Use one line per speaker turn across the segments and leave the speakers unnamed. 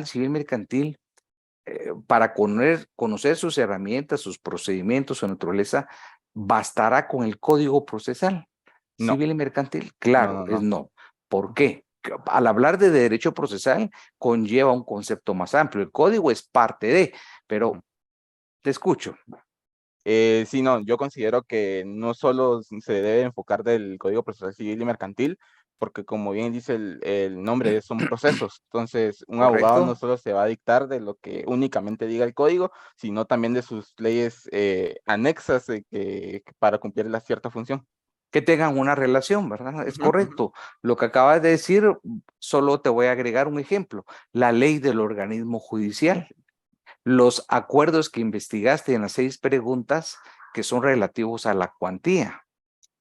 civil mercantil, para conocer sus herramientas, sus procedimientos, su naturaleza, bastará con el código procesal
No,
civil y mercantil.
no,
Claro,
no,
es
no.
no. ¿Por qué? Al hablar de derecho procesal, conlleva un concepto más amplio. El código es parte de,
Ujú.
pero te escucho.
Sí, no, yo considero que no solo se debe enfocar del Código Procesal Civil y Mercantil, porque como bien dice el nombre, son procesos. Entonces, un abogado no
¿Correcto?
solo se va a dictar de lo que únicamente diga el código, sino también de sus leyes anexas para cumplir la cierta función.
Que tengan una relación, ¿verdad? Es
Ujú.
correcto. Lo que acabas de decir, solo te voy a agregar un ejemplo. La ley del organismo judicial. Los acuerdos que investigaste en las 6 preguntas que son relativos a la cuantía.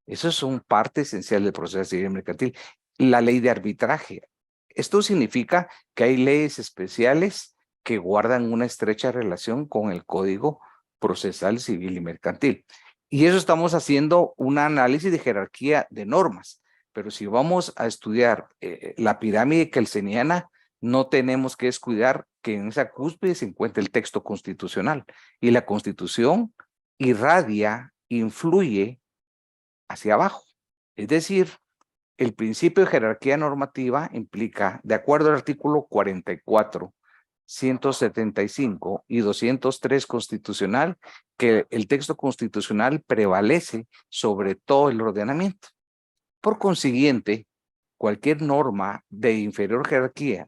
Eso es un parte esencial del proceso civil mercantil. La ley de arbitraje. Esto significa que hay leyes especiales que guardan una estrecha relación con el Código Procesal Civil y Mercantil. Y eso estamos haciendo un análisis de jerarquía de normas. Pero si vamos a estudiar la pirámide kelseniana, no tenemos que descuidar que en esa cúspide se encuentra el texto constitucional. Y la Constitución irradia, influye hacia abajo. Es decir, el principio de jerarquía normativa implica, de acuerdo al artículo 44, 175 y 203 constitucional, que el texto constitucional prevalece sobre todo el ordenamiento. Por consiguiente, cualquier norma de inferior jerarquía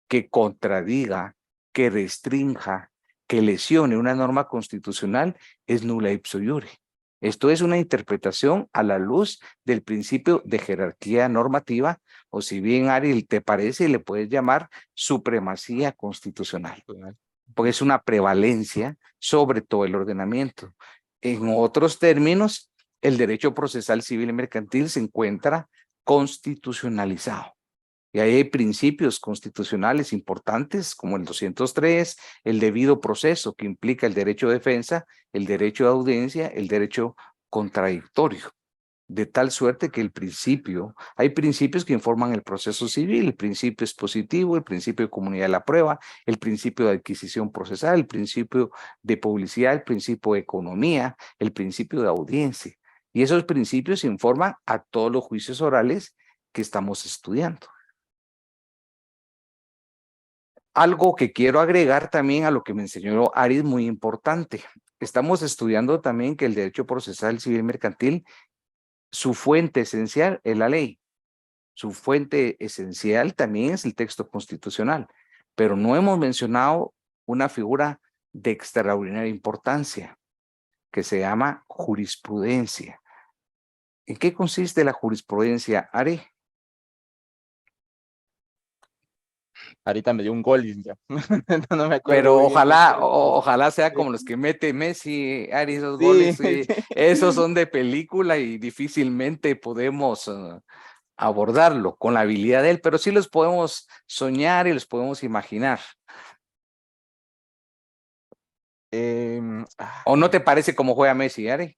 que contradiga, que restrinja, que lesione una norma constitucional es nula ipso iure. Esto es una interpretación a la luz del principio de jerarquía normativa, o si bien, Ari, te parece, le puedes llamar supremacía constitucional, porque es una prevalencia sobre todo el ordenamiento. En otros términos, el derecho procesal civil y mercantil se encuentra constitucionalizado. Y ahí hay principios constitucionales importantes como el 203, el debido proceso que implica el derecho de defensa, el derecho de audiencia, el derecho contradictorio. De tal suerte que hay principios que informan el proceso civil, el principio expositivo, el principio de comunidad de la prueba, el principio de adquisición procesal, el principio de publicidad, el principio de economía, el principio de audiencia. Y esos principios informan a todos los juicios orales que estamos estudiando. Algo que quiero agregar también a lo que me enseñó Ari es muy importante. Estamos estudiando también que el derecho procesal civil mercantil, su fuente esencial es la ley. Su fuente esencial también es el texto constitucional, pero no hemos mencionado una figura de extraordinaria importancia que se llama jurisprudencia. ¿En qué consiste la jurisprudencia, Ari?
Ahorita me dio un gol y ya. No me acuerdo
Pero
muy bien qué fue.
ojalá sea
Sí,
como los que mete Messi, Ari, esos
sí,
goles, esos son de película y difícilmente podemos abordarlo con la habilidad de él, pero sí los podemos soñar y los podemos imaginar. ¿O no te parece cómo juega Messi, Ari?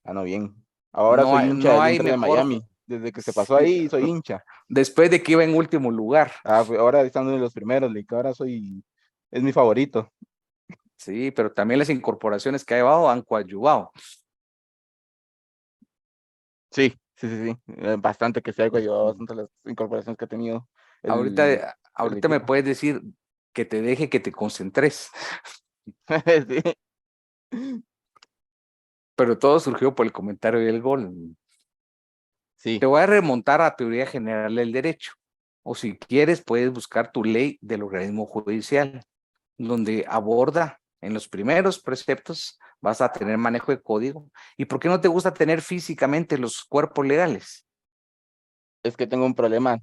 no, bien. Ahora soy hincha
No
del
hay
Inter de
mejor,
Miami. Desde que se pasó ahí, soy hincha.
después de que iba en último lugar.
Ahora están de los primeros, Lick. Es mi favorito.
Sí, pero también las incorporaciones que ha llevado han coadyuvado.
Sí, sí, sí, sí. Bastante que se ha ayudado, bastante las incorporaciones que ha tenido el, el
Ahorita me
equipo.
puedes decir que te deje que te concentres,
Sí.
pero todo surgió por el comentario del gol.
Sí,
Te voy a remontar a teoría general del derecho, o si quieres puedes buscar tu ley del organismo judicial, donde aborda en los primeros preceptos, vas a tener manejo de código. ¿Y por qué no te gusta tener físicamente los cuerpos legales?
es que tengo un problema.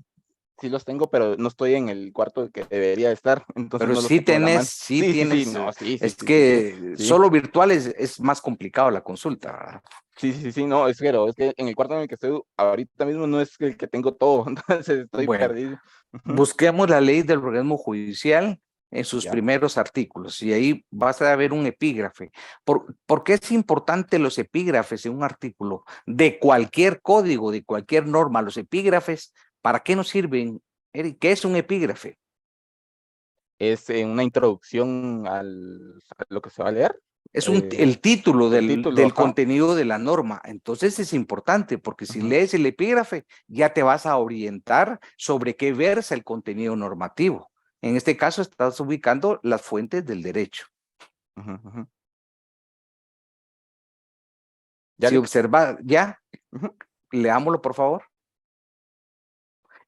Sí los tengo, pero no estoy en el cuarto que debería estar, entonces
Pero
no los tengo a la mano.
sí
Sí, sí, sí,
tienes,
no, sí, sí,
es
sí, sí, sí,
que
sí,
solo virtual es más complicado la consulta, ¿verdad?
sí, sí, sí, no, es que en el cuarto en el que estoy ahorita mismo no es el que tengo todo, entonces estoy
Bueno,
perdido. Ujú.
busquemos la ley del organismo judicial en sus
Ya.
primeros artículos y ahí vas a ver un epígrafe. ¿Por qué es importante los epígrafes en un artículo de cualquier código, de cualquier norma? Los epígrafes, ¿para qué nos sirven, Eric? ¿Qué es un epígrafe?
es una introducción a lo que se va a leer.
Es el título
el título,
del
ajá.
contenido de la norma. Entonces es importante porque si
Ujú.
lees el epígrafe ya te vas a orientar sobre qué versa el contenido normativo. En este caso estás ubicando las fuentes del derecho.
Ujú, ujú. ¿Ya
Si
listo?
observa, ya,
Ujú.
leámoslo por favor.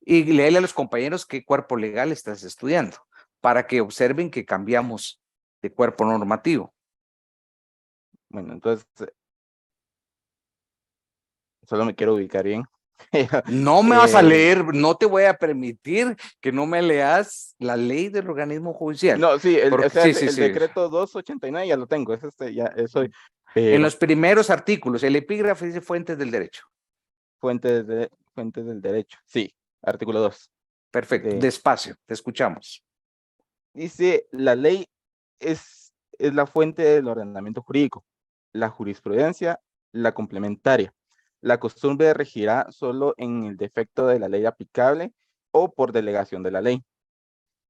Y léele a los compañeros qué cuerpo legal estás estudiando para que observen que cambiamos de cuerpo normativo.
Bueno, entonces, solo me quiero ubicar bien.
No me vas a
Eh,
leer, no te voy a permitir que no me leas la ley del organismo judicial.
no, sí, o
Porque
sea,
sí, sí,
el
sí.
decreto 289 ya lo tengo, es ya eso,
En
pero
los primeros artículos, el epígrafe dice fuentes del derecho.
fuentes del derecho, sí, artículo 2.
Perfecto, despacio, te escuchamos.
Dice, la ley es la fuente del ordenamiento jurídico, la jurisprudencia, la complementaria. La costumbre regirá solo en el defecto de la ley aplicable o por delegación de la ley,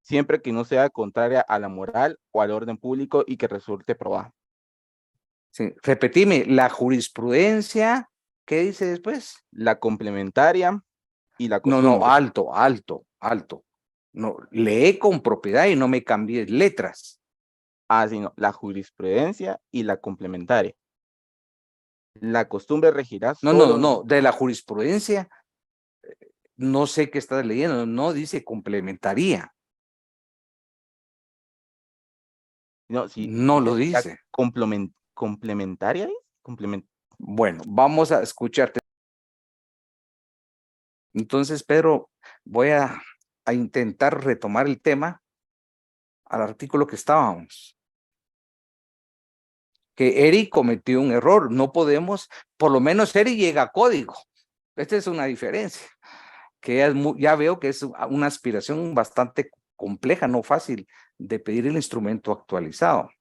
siempre que no sea contraria a la moral o al orden público y que resulte probada.
Sí, repetime, la jurisprudencia, ¿qué dice después?
La complementaria y la
No, no,
costumbre.
alto, alto, alto. No, lee con propiedad y no me cambies letras.
Ah, sí, no, la jurisprudencia y la complementaria. La costumbre regirá
No, no,
solo.
no, de la jurisprudencia, no sé qué estás leyendo, no dice complementaría,
No, si
no lo
dice ya
dice.
complementaria, ¿es?
Bueno, vamos a escucharte. Entonces, Pedro, voy a intentar retomar el tema al artículo que estábamos. Que Eri cometió un error, no podemos, por lo menos Eri llega a código. Esta es una diferencia, que ya veo que es una aspiración bastante compleja, no fácil de pedir el instrumento actualizado,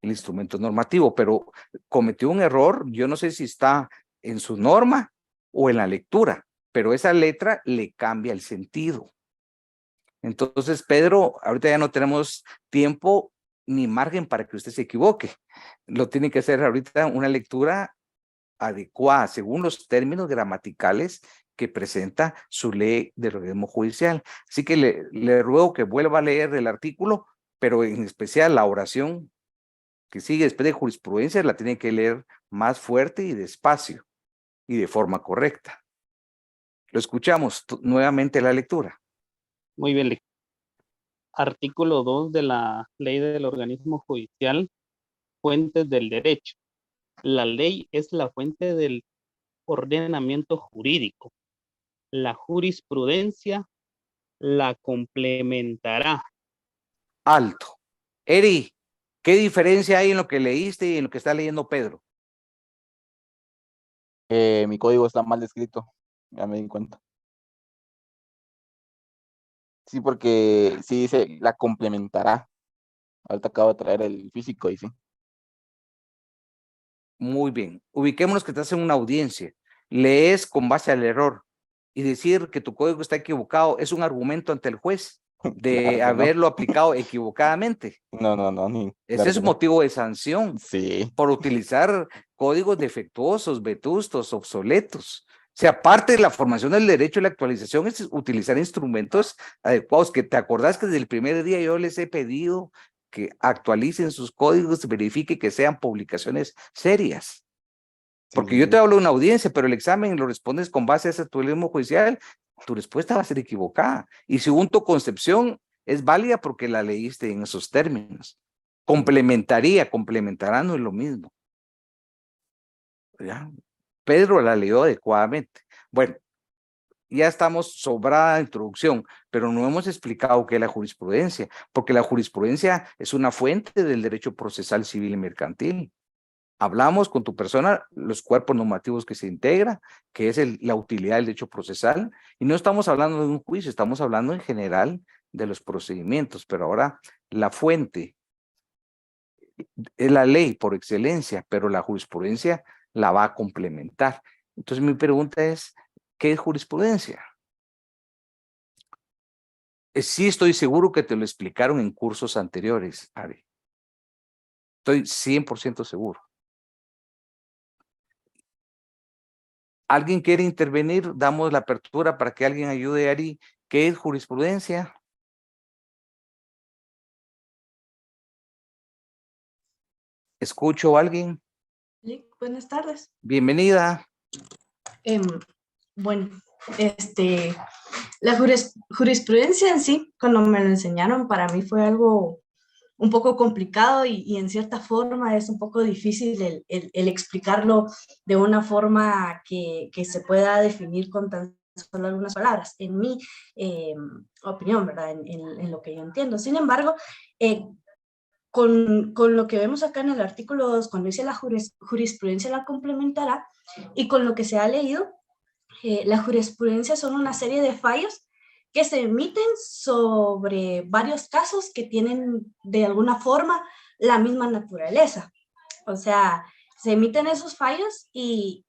el instrumento normativo, pero cometió un error, yo no sé si está en su norma o en la lectura, pero esa letra le cambia el sentido. Entonces, Pedro, ahorita ya no tenemos tiempo ni margen para que usted se equivoque. Lo tiene que hacer ahorita una lectura adecuada según los términos gramaticales que presenta su ley del organismo judicial. Así que le ruego que vuelva a leer el artículo, pero en especial la oración que sigue después de jurisprudencia la tiene que leer más fuerte y despacio y de forma correcta. Lo escuchamos nuevamente la lectura.
Muy bien. Artículo 2 de la Ley del Organismo Judicial, fuentes del derecho. La ley es la fuente del ordenamiento jurídico. La jurisprudencia la complementará.
Alto. Eri, ¿qué diferencia hay en lo que leíste y en lo que está leyendo Pedro?
Mi código está mal escrito, ya me di cuenta. Sí, porque sí dice la complementará. Ahorita acabo de traer el físico y sí.
Muy bien. Ubiquémonos que estás en una audiencia. Lees con base al error y decir que tu código está equivocado es un argumento ante el juez de
Claro que no.
haberlo aplicado equivocadamente.
No, no, no, ni,
Ese
claro
es
que
un
no.
motivo de sanción
Sí,
por utilizar códigos defectuosos, vetustos, obsoletos. O sea, parte de la formación del derecho y la actualización es utilizar instrumentos adecuados, que te acordás que desde el primer día yo les he pedido que actualicen sus códigos, verifique que sean publicaciones serias.
sí,
Porque
sí,
yo te
sí.
hablo de una audiencia, pero el examen lo respondes con base a ese actualismo judicial, tu respuesta va a ser equivocada. Y según tu concepción, es válida porque la leíste en esos términos. Complementaría, complementará no es lo mismo. ¿Ya? Pedro la leyó adecuadamente. Bueno, ya estamos sobrada introducción, pero no hemos explicado qué es la jurisprudencia, porque la jurisprudencia es una fuente del derecho procesal civil y mercantil. Hablamos con tu persona los cuerpos normativos que se integra, que es la utilidad del derecho procesal, y no estamos hablando de un juicio, estamos hablando en general de los procedimientos, pero ahora la fuente es la ley por excelencia, pero la jurisprudencia la va a complementar. Entonces mi pregunta es, ¿qué es jurisprudencia? Sí estoy seguro que te lo explicaron en cursos anteriores, Ari. Estoy 100% seguro. ¿Alguien quiere intervenir? Damos la apertura para que alguien ayude a Ari. ¿Qué es jurisprudencia? ¿Escucho a alguien?
Sí, buenas tardes.
Bienvenida.
Bueno, la jurisprudencia en sí, cuando me lo enseñaron, para mí fue algo un poco complicado y en cierta forma es un poco difícil el explicarlo de una forma que se pueda definir con tan solo algunas palabras, en mi opinión, ¿verdad? En lo que yo entiendo. Sin embargo, con lo que vemos acá en el artículo 2, cuando dice la jurisprudencia la complementará, y con lo que se ha leído, la jurisprudencia son una serie de fallos que se emiten sobre varios casos que tienen de alguna forma la misma naturaleza. O sea, se emiten esos fallos y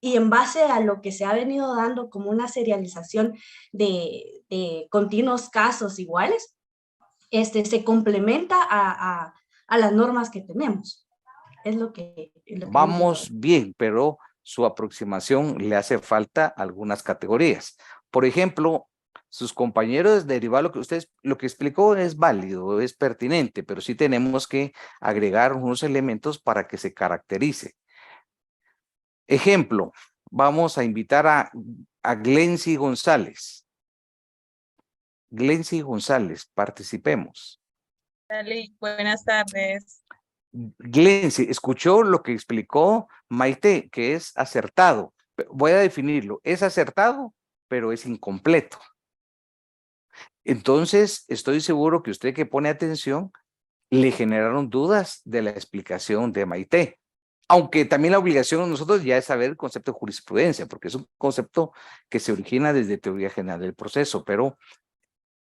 en base a lo que se ha venido dando como una serialización de continuos casos iguales, se complementa a las normas que tenemos. Es lo que
Vamos bien, pero su aproximación le hace falta algunas categorías. Por ejemplo, sus compañeros derivar lo que explicó es válido, es pertinente, pero sí tenemos que agregar unos elementos para que se caracterice. Ejemplo, vamos a invitar a Glency González. Glency González, participemos.
Dale, buenas tardes.
Glency, escuchó lo que explicó Maite, que es acertado. Voy a definirlo, es acertado, pero es incompleto. Entonces, estoy seguro que usted que pone atención, le generaron dudas de la explicación de Maite. Aunque también la obligación de nosotros ya es saber el concepto de jurisprudencia, porque es un concepto que se origina desde teoría general del proceso, pero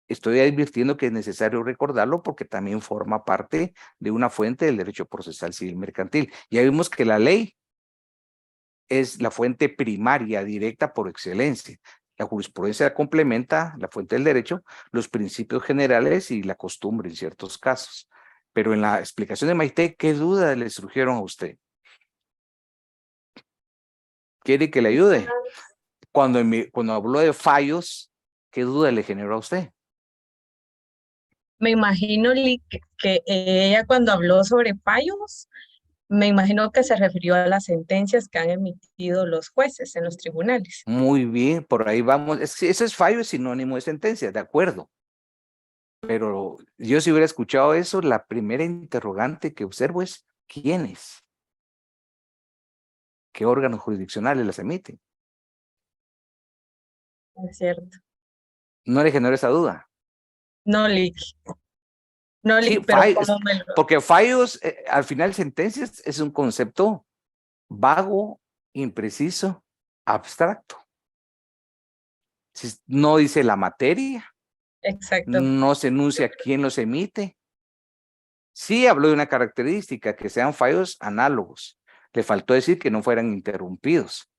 estoy advirtiendo que es necesario recordarlo porque también forma parte de una fuente del derecho procesal civil mercantil. Ya vimos que la ley es la fuente primaria, directa por excelencia. La jurisprudencia complementa la fuente del derecho, los principios generales y la costumbre en ciertos casos. Pero en la explicación de Maite, ¿qué dudas le surgieron a usted? ¿Quiere que le ayude? Cuando habló de fallos, ¿qué duda le generó a usted?
Me imagino que ella cuando habló sobre fallos, me imagino que se refirió a las sentencias que han emitido los jueces en los tribunales.
Muy bien, por ahí vamos. Ese es fallo, es sinónimo de sentencia, de acuerdo. Pero yo si hubiera escuchado eso, la primera interrogante que observo es ¿quiénes? ¿Qué órganos jurisdiccionales las emiten?
Es cierto.
¿No le generó esa duda?
No, Lick. No,
Sí,
Lick, pero
fallos,
como me lo...
porque fallos, al final sentencias es un concepto vago, impreciso, abstracto. Si no dice la materia,
Exacto.
no se enuncia quién los emite. Sí habló de una característica, que sean fallos análogos. Le faltó decir que no fueran interrumpidos.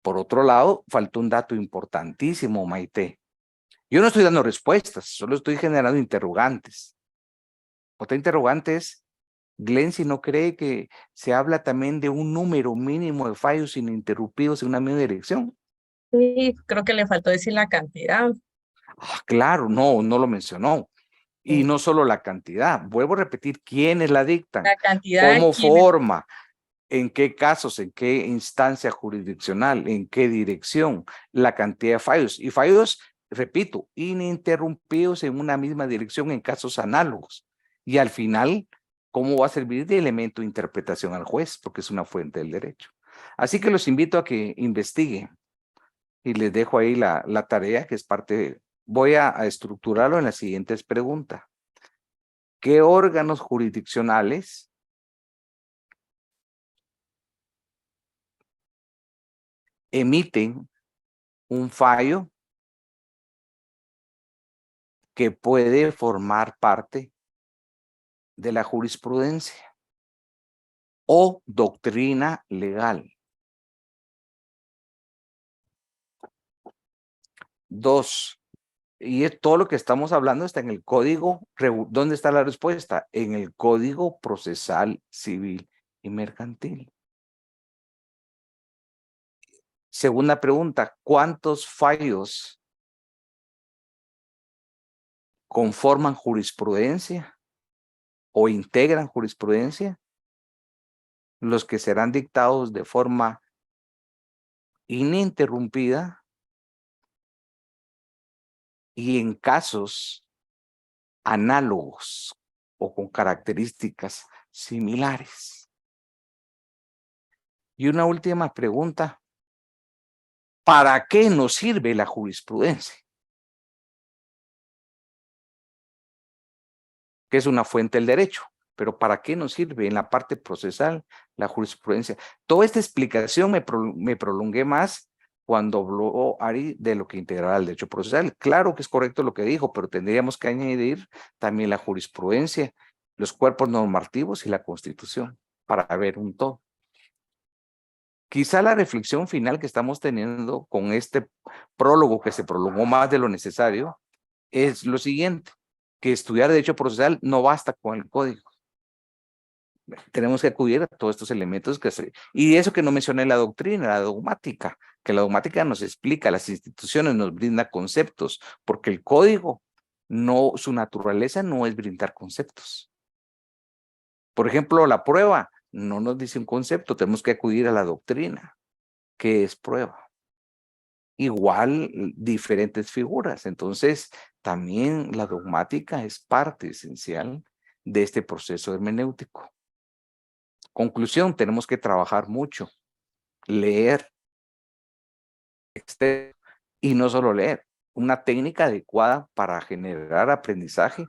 Por otro lado, faltó un dato importantísimo, Maite. Yo no estoy dando respuestas, solo estoy generando interrogantes. Otra interrogante es, Glency no cree que se habla también de un número mínimo de fallos ininterrumpidos en una misma dirección.
Sí, creo que le faltó decir la cantidad.
Claro, no lo mencionó. Y no solo la cantidad, vuelvo a repetir, ¿quiénes la dictan?
La cantidad,
¿Cómo
¿quién?
forma? ¿En qué casos? ¿En qué instancia jurisdiccional? ¿En qué dirección? La cantidad de fallos. Y fallos, repito, ininterrumpidos en una misma dirección en casos análogos. Y al final, ¿cómo va a servir de elemento de interpretación al juez? Porque es una fuente del derecho. Así que los invito a que investiguen y les dejo ahí la tarea que es parte. Voy a estructurarlo en las siguientes preguntas. ¿Qué órganos jurisdiccionales emiten un fallo que puede formar parte de la jurisprudencia o doctrina legal? 2. Y todo lo que estamos hablando está en el código. ¿Dónde está la respuesta? En el Código Procesal Civil y Mercantil. Segunda pregunta, ¿cuántos fallos conforman jurisprudencia o integran jurisprudencia? Los que serán dictados de forma ininterrumpida y en casos análogos o con características similares. Y una última pregunta, ¿para qué nos sirve la jurisprudencia? Que es una fuente del derecho, pero ¿para qué nos sirve en la parte procesal la jurisprudencia? Toda esta explicación me prolongué más cuando habló Ari de lo que integraba el derecho procesal. Claro que es correcto lo que dijo, pero tendríamos que añadir también la jurisprudencia, los cuerpos normativos y la Constitución para ver un todo. Quizá la reflexión final que estamos teniendo con este prólogo que se prolongó más de lo necesario es lo siguiente, que estudiar derecho procesal no basta con el código. Tenemos que acudir a todos estos elementos y eso que no mencioné la doctrina, la dogmática, que la dogmática nos explica, las instituciones nos brinda conceptos, porque el código, no, su naturaleza no es brindar conceptos. Por ejemplo, la prueba no nos dice un concepto, tenemos que acudir a la doctrina, que es prueba. Igual diferentes figuras, entonces también la dogmática es parte esencial de este proceso hermenéutico. Conclusión, tenemos que trabajar mucho, leer, y no solo leer, una técnica adecuada para generar aprendizaje,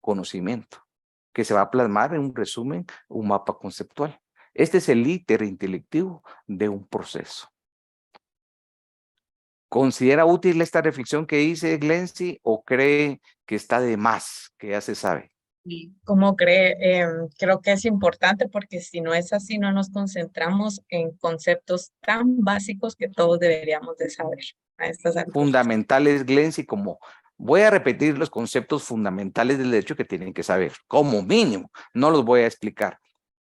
conocimiento, que se va a plasmar en un resumen, un mapa conceptual. Este es el íter intelectivo de un proceso. ¿Considera útil esta reflexión que dice Glency o cree que está de más, que ya se sabe?
Y como cree, creo que es importante porque si no es así, no nos concentramos en conceptos tan básicos que todos deberíamos de saber a estas alturas.
Fundamentales, Glency, como voy a repetir los conceptos fundamentales del derecho que tienen que saber, como mínimo, no los voy a explicar.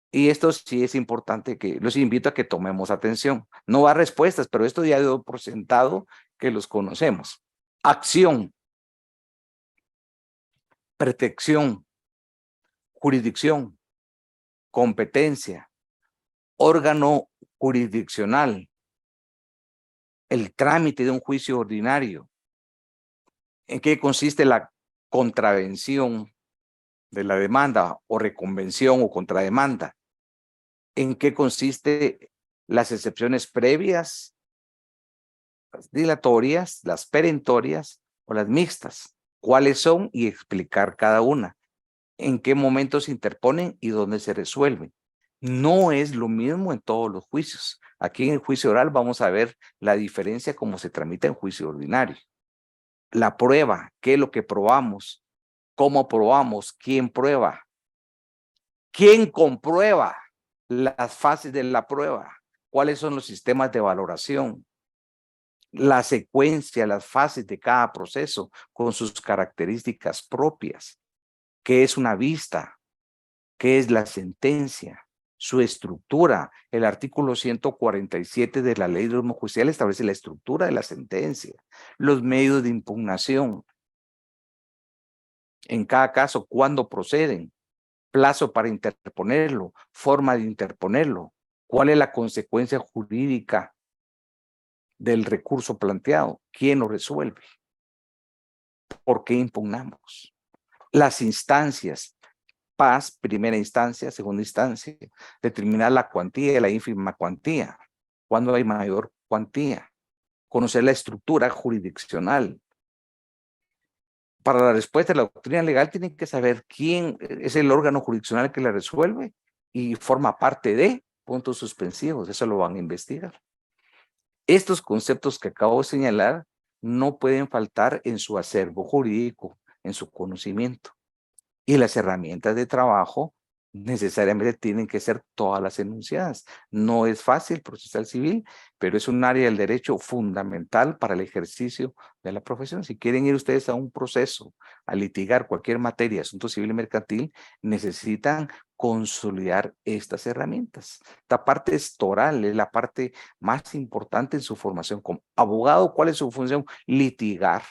Y esto sí es importante que los invito a que tomemos atención. No va a respuestas, pero esto ya dio por sentado que los conocemos. Acción, protección, jurisdicción, competencia, órgano jurisdiccional, el trámite de un juicio ordinario. ¿En qué consiste la contravención de la demanda o reconvención o contrademanda? ¿En qué consiste las excepciones previas, las dilatorias, las perentorias o las mixtas? ¿Cuáles son? Y explicar cada una. ¿En qué momentos se interponen y dónde se resuelven? No es lo mismo en todos los juicios. Aquí en el juicio oral vamos a ver la diferencia como se tramita en juicio ordinario. La prueba, ¿qué es lo que probamos? ¿Cómo probamos? ¿Quién prueba? ¿Quién comprueba las fases de la prueba? ¿Cuáles son los sistemas de valoración? La secuencia, las fases de cada proceso con sus características propias. ¿Qué es una vista? ¿Qué es la sentencia? Su estructura. El artículo 147 de la Ley de Ritmo Judicial establece la estructura de la sentencia, los medios de impugnación. En cada caso, ¿cuándo proceden? Plazo para interponerlo, forma de interponerlo. ¿Cuál es la consecuencia jurídica del recurso planteado? ¿Quién lo resuelve? ¿Por qué impugnamos? Las instancias. Paz, primera instancia, segunda instancia, determinar la cuantía y la ínfima cuantía, cuando hay mayor cuantía, conocer la estructura jurisdiccional. Para la respuesta de la doctrina legal tienen que saber quién es el órgano jurisdiccional que la resuelve y forma parte de puntos suspensivos, eso lo van a investigar. Estos conceptos que acabo de señalar no pueden faltar en su acervo jurídico, en su conocimiento. Y las herramientas de trabajo necesariamente tienen que ser todas las enunciadas. No es fácil procesal civil, pero es un área del derecho fundamental para el ejercicio de la profesión. Si quieren ir ustedes a un proceso, a litigar cualquier materia, asunto civil y mercantil, necesitan consolidar estas herramientas. Esta parte es toral, es la parte más importante en su formación como abogado. ¿Cuál es su función? Litigar,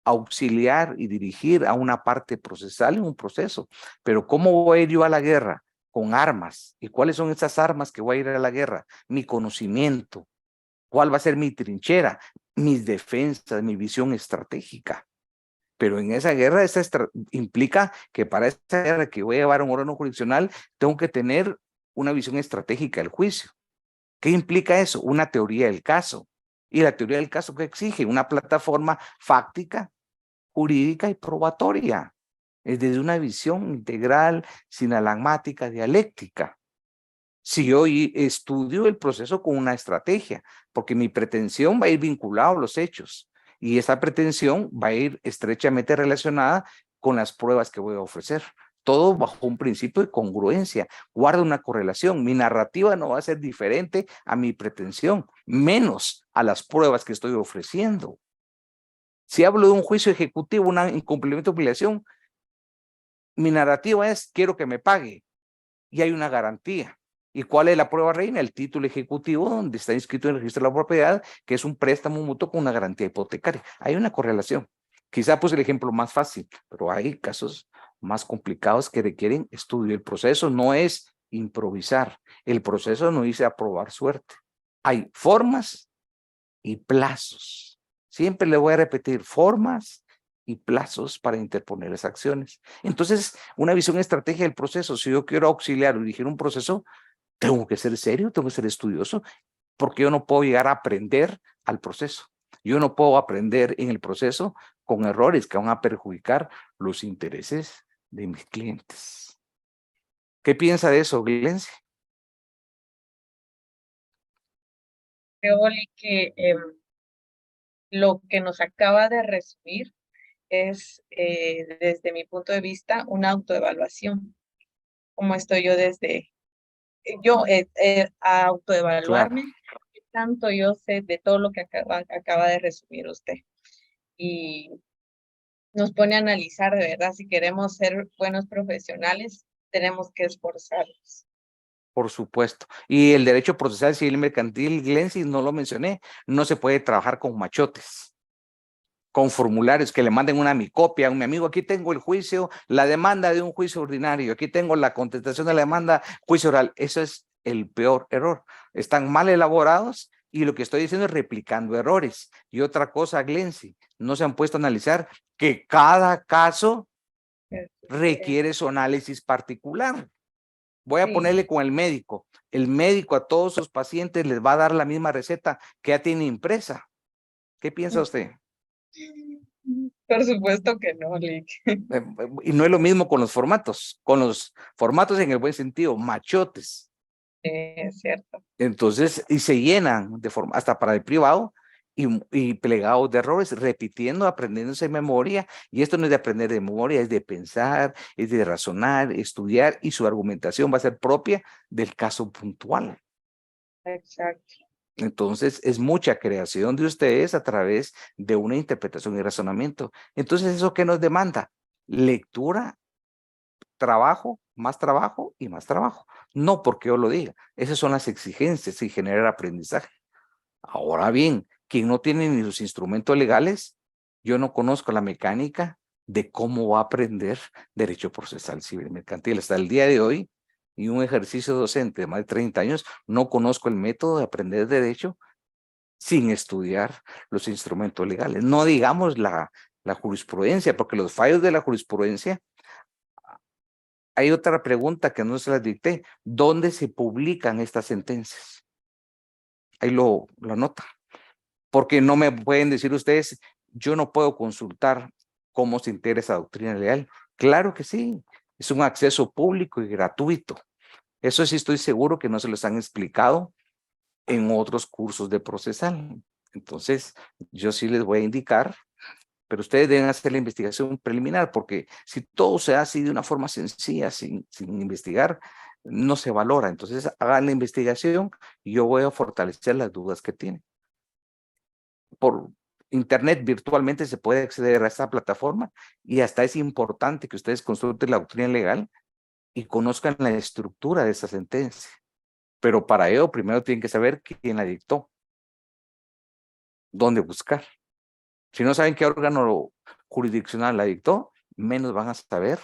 auxiliar y dirigir a una parte procesal en un proceso. Pero ¿cómo voy a ir yo a la guerra? Con armas. ¿Y cuáles son esas armas que voy a ir a la guerra? Mi conocimiento. ¿Cuál va a ser mi trinchera? Mis defensas, mi visión estratégica. Pero en esa guerra, implica que para esa guerra que voy a llevar a un órgano jurisdiccional, tengo que tener una visión estratégica del juicio. ¿Qué implica eso? Una teoría del caso. ¿Y la teoría del caso qué exige? Una plataforma fáctica, jurídica y probatoria. Es desde una visión integral, sinalagmática, dialéctica. Si yo estudio el proceso con una estrategia, porque mi pretensión va a ir vinculada a los hechos y esa pretensión va a ir estrechamente relacionada con las pruebas que voy a ofrecer. Todo bajo un principio de congruencia, guarda una correlación. Mi narrativa no va a ser diferente a mi pretensión, menos a las pruebas que estoy ofreciendo. Si hablo de un juicio ejecutivo, un incumplimiento de obligación, mi narrativa es quiero que me pague y hay una garantía. ¿Y cuál es la prueba reina? El título ejecutivo donde está inscrito en el registro de la propiedad, que es un préstamo mutuo con una garantía hipotecaria. Hay una correlación. Quizá puse el ejemplo más fácil, pero hay casos más complicados que requieren estudio. El proceso no es improvisar. El proceso no dice aprobar suerte. Hay formas y plazos. Siempre le voy a repetir formas y plazos para interponer las acciones. Entonces, una visión estratégica del proceso. Si yo quiero auxiliar o dirigir un proceso, tengo que ser serio, tengo que ser estudioso, porque yo no puedo llegar a aprender al proceso. Yo no puedo aprender en el proceso con errores que van a perjudicar los intereses de mis clientes. ¿Qué piensa de eso, Glencia?
Creo, Oli, que lo que nos acaba de resumir es, desde mi punto de vista, una autoevaluación. ¿Cómo estoy yo a autoevaluarme?
Claro.
¿Qué tanto yo sé de todo lo que acaba de resumir usted? Y nos pone a analizar de verdad, si queremos ser buenos profesionales, tenemos que esforzarnos.
Por supuesto. Y el derecho procesal civil y mercantil, Glency, no lo mencioné, no se puede trabajar con machotes, con formularios que le manden una mi copia a mi amigo. Aquí tengo el juicio, la demanda de un juicio ordinario, aquí tengo la contestación de la demanda, juicio oral. Eso es el peor error. Están mal elaborados y lo que estoy diciendo es replicando errores. Y otra cosa, Glency, no se han puesto a analizar que cada caso requiere su análisis particular. Voy a ponerle con el médico. El médico a todos sus pacientes les va a dar la misma receta que ya tiene impresa. ¿Qué piensa usted?
Por supuesto que no, Lick.
Y no es lo mismo con los formatos en el buen sentido, machotes.
Es cierto.
Entonces, y se llenan de forma, hasta para el privado, y plegados de errores, repitiendo, aprendiéndose de memoria. Y esto no es de aprender de memoria, es de pensar, es de razonar, estudiar, y su argumentación va a ser propia del caso puntual.
Exacto.
Entonces, es mucha creación de ustedes a través de una interpretación y razonamiento. Entonces, ¿eso qué nos demanda? Lectura, trabajo y más trabajo. No porque yo lo diga. Esas son las exigencias y generar aprendizaje. Ahora bien, quien no tiene ni sus instrumentos legales, yo no conozco la mecánica de cómo va a aprender derecho procesal civil y mercantil. Hasta el día de hoy, y un ejercicio docente de más de 30 años, no conozco el método de aprender derecho sin estudiar los instrumentos legales. No digamos la jurisprudencia, porque los fallos de la jurisprudencia, hay otra pregunta que no se las dicté. ¿Dónde se publican estas sentencias? Ahí lo anota. Porque no me pueden decir ustedes, yo no puedo consultar cómo se integra esa doctrina legal. Claro que sí, es un acceso público y gratuito. Eso sí estoy seguro que no se los han explicado en otros cursos de procesal. Entonces, yo sí les voy a indicar pero ustedes deben hacer la investigación preliminar, porque si todo se hace así de una forma sencilla, sin investigar, no se valora. Entonces, hagan la investigación y yo voy a fortalecer las dudas que tienen. Por internet virtualmente se puede acceder a esta plataforma y hasta es importante que ustedes consulten la doctrina legal y conozcan la estructura de esa sentencia. Pero para ello primero tienen que saber quién la dictó, dónde buscar. Si no saben qué órgano jurisdiccional la dictó, menos van a saber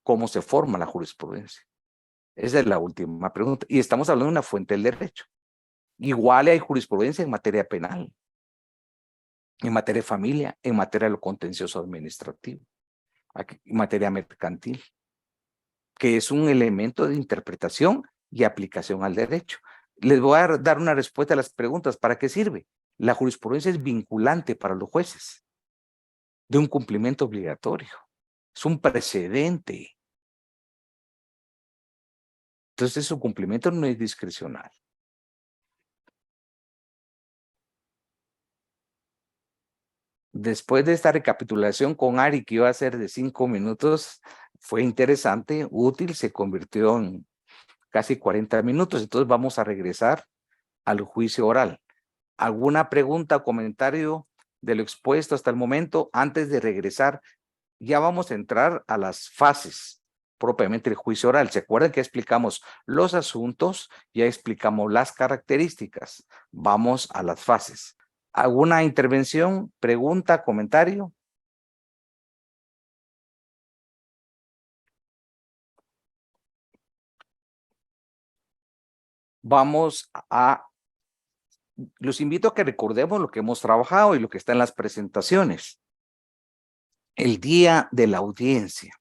cómo se forma la jurisprudencia. Esa es la última pregunta. Y estamos hablando de una fuente del derecho. Igual hay jurisprudencia en materia penal, en materia de familia, en materia de lo contencioso administrativo, en materia mercantil, que es un elemento de interpretación y aplicación al derecho. Les voy a dar una respuesta a las preguntas. ¿Para qué sirve? La jurisprudencia es vinculante para los jueces, de un cumplimiento obligatorio. Es un precedente. Entonces, su cumplimiento no es discrecional. Después de esta recapitulación con Ari, que iba a ser de 5 minutos, fue interesante, útil, se convirtió en casi 40 minutos. Entonces vamos a regresar al juicio oral. ¿Alguna pregunta o comentario de lo expuesto hasta el momento? Antes de regresar, ya vamos a entrar a las fases propiamente del juicio oral. ¿Se acuerdan que explicamos los asuntos? Ya explicamos las características. Vamos a las fases. ¿Alguna intervención, pregunta, comentario? Vamos a... Los invito a que recordemos lo que hemos trabajado y lo que está en las presentaciones. El día de la audiencia.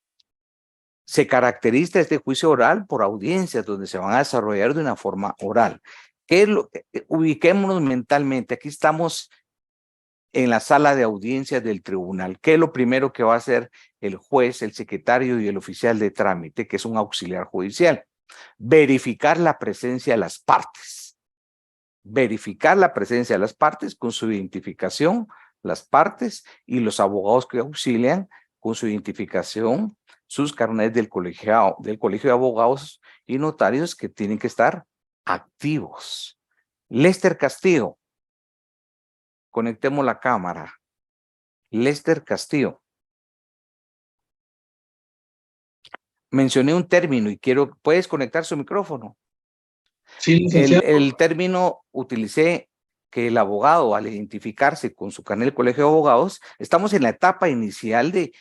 Se caracteriza este juicio oral por audiencias donde se van a desarrollar de una forma oral. ¿Qué es lo que, ubiquémonos mentalmente? Aquí estamos en la sala de audiencias del tribunal. ¿Qué es lo primero que va a hacer el juez, el secretario y el oficial de trámite, que es un auxiliar judicial? Verificar la presencia de las partes. Verificar la presencia de las partes con su identificación, las partes y los abogados que auxilian con su identificación, sus carnets del colegio de abogados y notarios que tienen que estar activos. Lester Castillo. Conectemos la cámara. Lester Castillo. Mencioné un término y ¿puedes conectar su micrófono?
Sí, licenciado.
El término utilicé que el abogado, al identificarse con su carnet del colegio de abogados, estamos en la etapa inicial de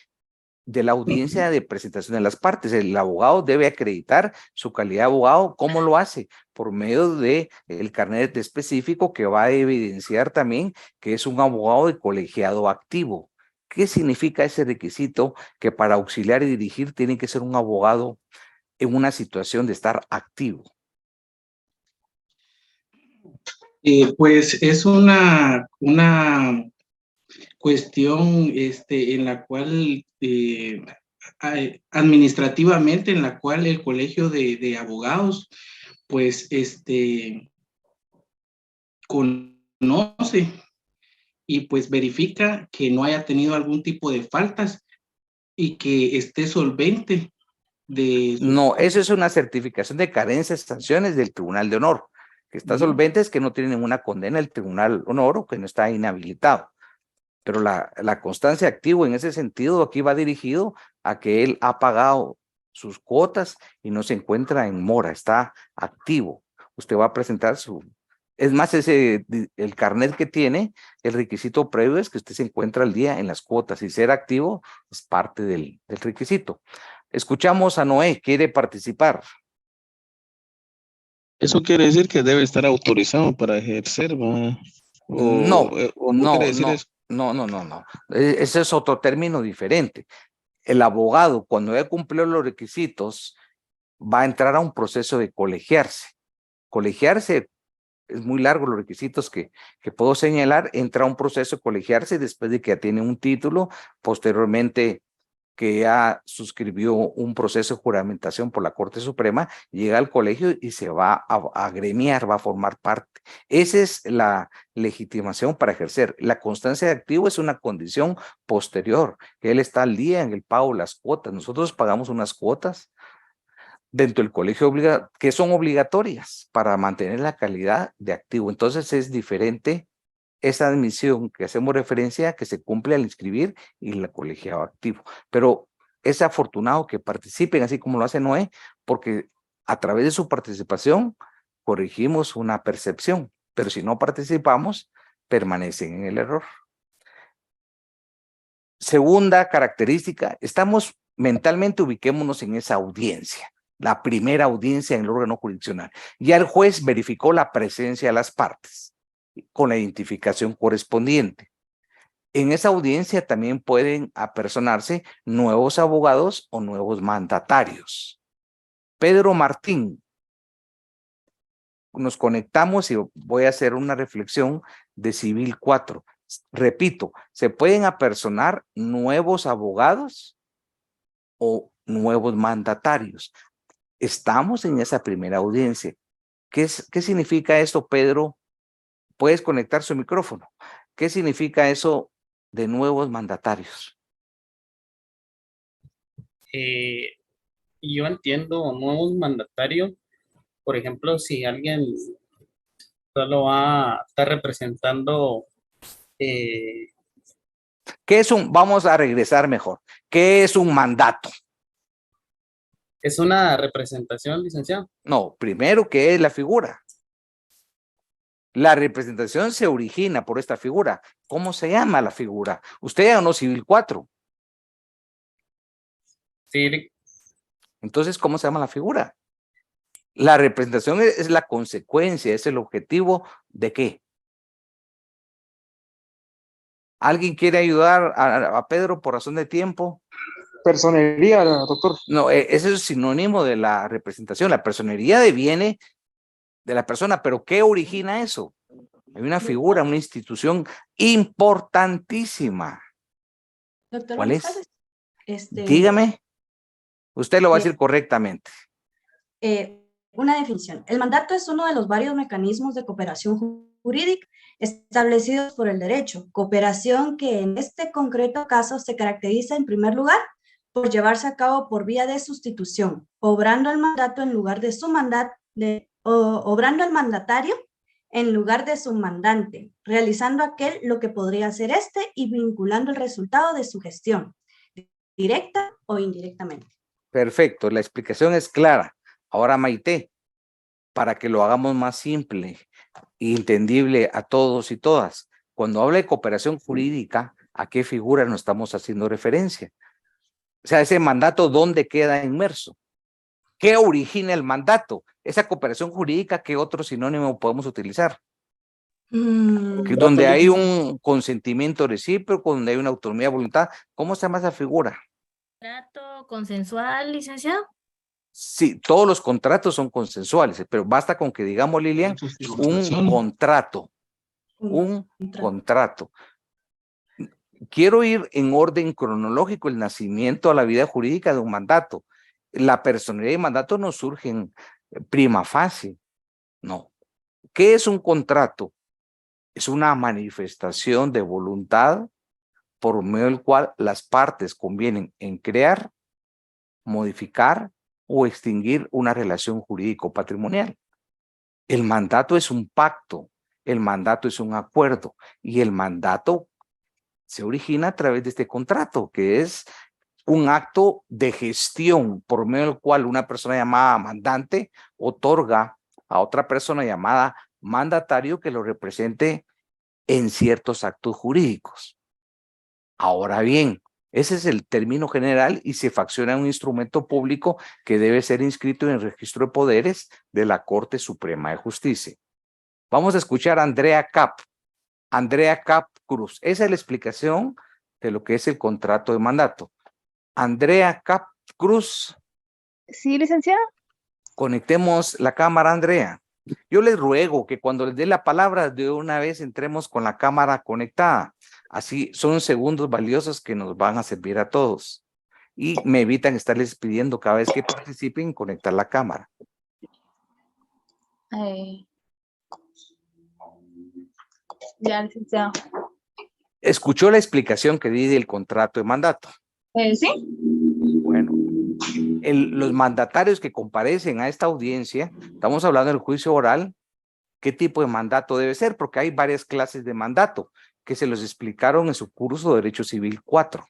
la audiencia de presentación de las partes. El abogado debe acreditar su calidad de abogado. ¿Cómo lo hace? Por medio de el carnet específico que va a evidenciar también que es un abogado de colegiado activo. ¿Qué significa ese requisito? Que para auxiliar y dirigir tiene que ser un abogado en una situación de estar activo.
Pues es una cuestión en la cual administrativamente, en la cual el colegio de abogados pues conoce y pues verifica que no haya tenido algún tipo de faltas y que esté solvente de...
No, eso es una certificación de carencias y sanciones del Tribunal de Honor. Que está solvente es que no tiene ninguna condena el Tribunal de Honor o que no está inhabilitado. Pero la constancia activo en ese sentido aquí va dirigido a que él ha pagado sus cuotas y no se encuentra en mora, está activo. Usted va a presentar es más, el carnet que tiene, el requisito previo es que usted se encuentra al día en las cuotas y ser activo es parte del requisito. Escuchamos a Noé, ¿quiere participar?
Eso quiere decir que debe estar autorizado para ejercer, ¿va?
No
quiere decir eso.
No. Ese es otro término diferente. El abogado, cuando ya cumplió los requisitos, va a entrar a un proceso de colegiarse. Colegiarse es muy largo los requisitos que puedo señalar. Entra a un proceso de colegiarse después de que ya tiene un título. Posteriormente que ya suscribió un proceso de juramentación por la Corte Suprema, llega al colegio y se va a agremiar, va a formar parte. Esa es la legitimación para ejercer. La constancia de activo es una condición posterior, que él está al día en el pago de las cuotas. Nosotros pagamos unas cuotas dentro del colegio que son obligatorias para mantener la calidad de activo. Entonces es diferente esa admisión que hacemos referencia que se cumple al inscribir y el colegiado activo. Pero es afortunado que participen así como lo hace Noé, porque a través de su participación corregimos una percepción, pero si no participamos, permanecen en el error. Segunda característica, estamos mentalmente, ubiquémonos en esa audiencia, la primera audiencia en el órgano jurisdiccional. Ya el juez verificó la presencia de las partes con la identificación correspondiente. En esa audiencia también pueden apersonarse nuevos abogados o nuevos mandatarios. Pedro Martín, nos conectamos y voy a hacer una reflexión de Civil 4. Repito, ¿se pueden apersonar nuevos abogados o nuevos mandatarios? Estamos en esa primera audiencia. ¿Qué significa esto, Pedro? Puedes conectar su micrófono. ¿Qué significa eso de nuevos mandatarios?
Yo entiendo nuevos mandatarios, por ejemplo, si alguien solo va a estar representando,
¿Qué es vamos a regresar mejor? ¿Qué es un mandato?
¿es una representación, licenciado?
No, primero, ¿qué es la figura? La representación se origina por esta figura. ¿Cómo se llama la figura? Usted ya no Civil 4.
Sí.
Entonces, ¿cómo se llama la figura? La representación es la consecuencia, es el objetivo ¿de qué? ¿Alguien quiere ayudar a Pedro por razón de tiempo?
Personería, doctor.
No, ese es sinónimo de la representación. La personería viene de la persona, pero ¿qué origina eso? Hay una figura, una institución importantísima.
Doctor,
¿Cuál es?
Dígame.
Usted lo va a decir correctamente.
Una definición. El mandato es uno de los varios mecanismos de cooperación jurídica establecidos por el derecho. Cooperación que en este concreto caso se caracteriza en primer lugar por llevarse a cabo por vía de sustitución, obrando el mandato en lugar de su obrando el mandatario en lugar de su mandante, realizando aquel lo que podría hacer este y vinculando el resultado de su gestión, directa o indirectamente.
Perfecto, la explicación es clara. Ahora, Maite, para que lo hagamos más simple e entendible a todos y todas, cuando habla de cooperación jurídica, ¿a qué figura nos estamos haciendo referencia? O sea, ese mandato, ¿dónde queda inmerso? ¿Qué origina el mandato? Esa cooperación jurídica, ¿qué otro sinónimo podemos utilizar? Donde hay un consentimiento recíproco, donde hay una autonomía de voluntad. ¿Cómo se llama esa figura?
¿Contrato consensual, licenciado?
Sí, todos los contratos son consensuales, pero basta con que digamos, Lilian, un contrato. Un contrato. Quiero ir en orden cronológico el nacimiento a la vida jurídica de un mandato. La personalidad y mandato no surgen prima facie, no. ¿Qué es un contrato? Es una manifestación de voluntad por medio del cual las partes convienen en crear, modificar o extinguir una relación jurídico-patrimonial. El mandato es un pacto, el mandato es un acuerdo y el mandato se origina a través de este contrato, que es un acto de gestión por medio del cual una persona llamada mandante otorga a otra persona llamada mandatario que lo represente en ciertos actos jurídicos. Ahora bien, ese es el término general y se facciona un instrumento público que debe ser inscrito en el registro de poderes de la Corte Suprema de Justicia. Vamos a escuchar a Andrea Cap Cruz. Esa es la explicación de lo que es el contrato de mandato. Andrea Cap Cruz.
Sí, licenciada.
Conectemos la cámara, Andrea. Yo les ruego que cuando les dé la palabra de una vez entremos con la cámara conectada. Así son segundos valiosos que nos van a servir a todos. y me evitan estarles pidiendo cada vez que participen conectar la cámara.
Ya, licenciado.
¿Escuchó la explicación que di del contrato de mandato?
Sí.
Bueno, los mandatarios que comparecen a esta audiencia, estamos hablando del juicio oral, ¿qué tipo de mandato debe ser? Porque hay varias clases de mandato que se los explicaron en su curso de Derecho Civil 4.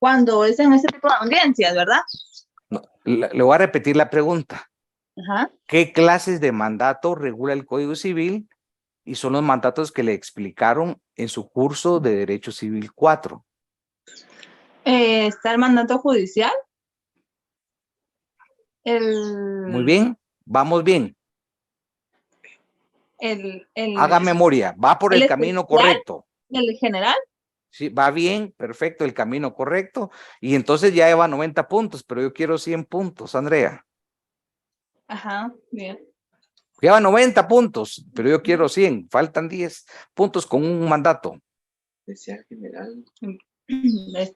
Cuando es en ese tipo de audiencias, ¿verdad?
No, le voy a repetir la pregunta.
Ajá.
¿Qué clases de mandato regula el Código Civil? Y son los mandatos que le explicaron en su curso de Derecho Civil 4.
Está el mandato judicial.
Muy bien, vamos bien. Haga memoria, va por el camino correcto.
¿El general?
Sí, va bien, perfecto, el camino correcto. Y entonces ya lleva 90 puntos, pero yo quiero 100 puntos, Andrea.
Ajá, bien.
Lleva 90 puntos, pero yo quiero 100. Faltan 10 puntos con un mandato.
Especial general.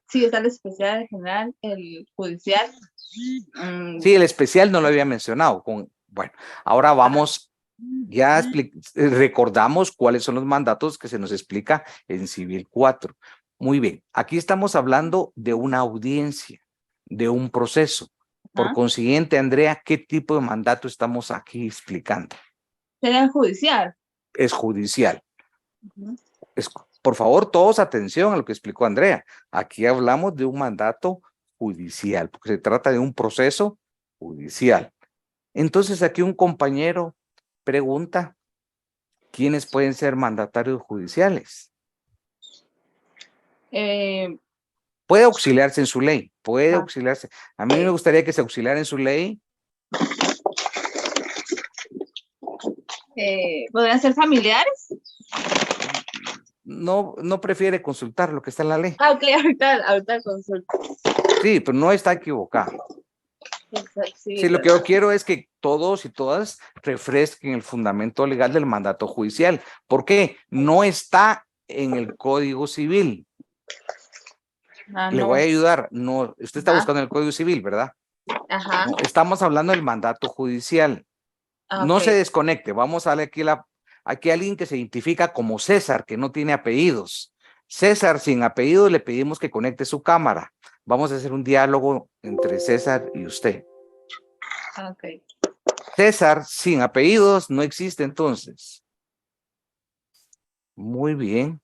Sí, está el especial, el general, el judicial.
Sí, el especial no lo había mencionado. Bueno, ahora vamos, ya recordamos cuáles son los mandatos que se nos explica en Civil 4. Muy bien, aquí estamos hablando de una audiencia, de un proceso. Por consiguiente, Andrea, ¿qué tipo de mandato estamos aquí explicando?
¿Sería judicial?
Es judicial. Por favor, todos atención a lo que explicó Andrea. Aquí hablamos de un mandato judicial, porque se trata de un proceso judicial. Entonces, aquí un compañero pregunta, ¿quiénes pueden ser mandatarios judiciales? Puede auxiliarse en su ley, puede auxiliarse. A mí me gustaría que se auxiliara en su ley.
¿Podrían ser familiares?
No prefiere consultar lo que está en la ley.
Ah, ok, ahorita consulto.
Sí, pero no está equivocado. Sí, lo que yo quiero es que todos y todas refresquen el fundamento legal del mandato judicial. ¿Por qué? No está en el Código Civil. Le voy a ayudar. No, usted está buscando el Código Civil, ¿verdad?
Ajá.
No, estamos hablando del mandato judicial. No se desconecte. Vamos a darle aquí a alguien que se identifica como César, que no tiene apellidos. César, sin apellido, le pedimos que conecte su cámara. Vamos a hacer un diálogo entre César y usted.
Okay.
César, sin apellidos, no existe entonces. Muy bien.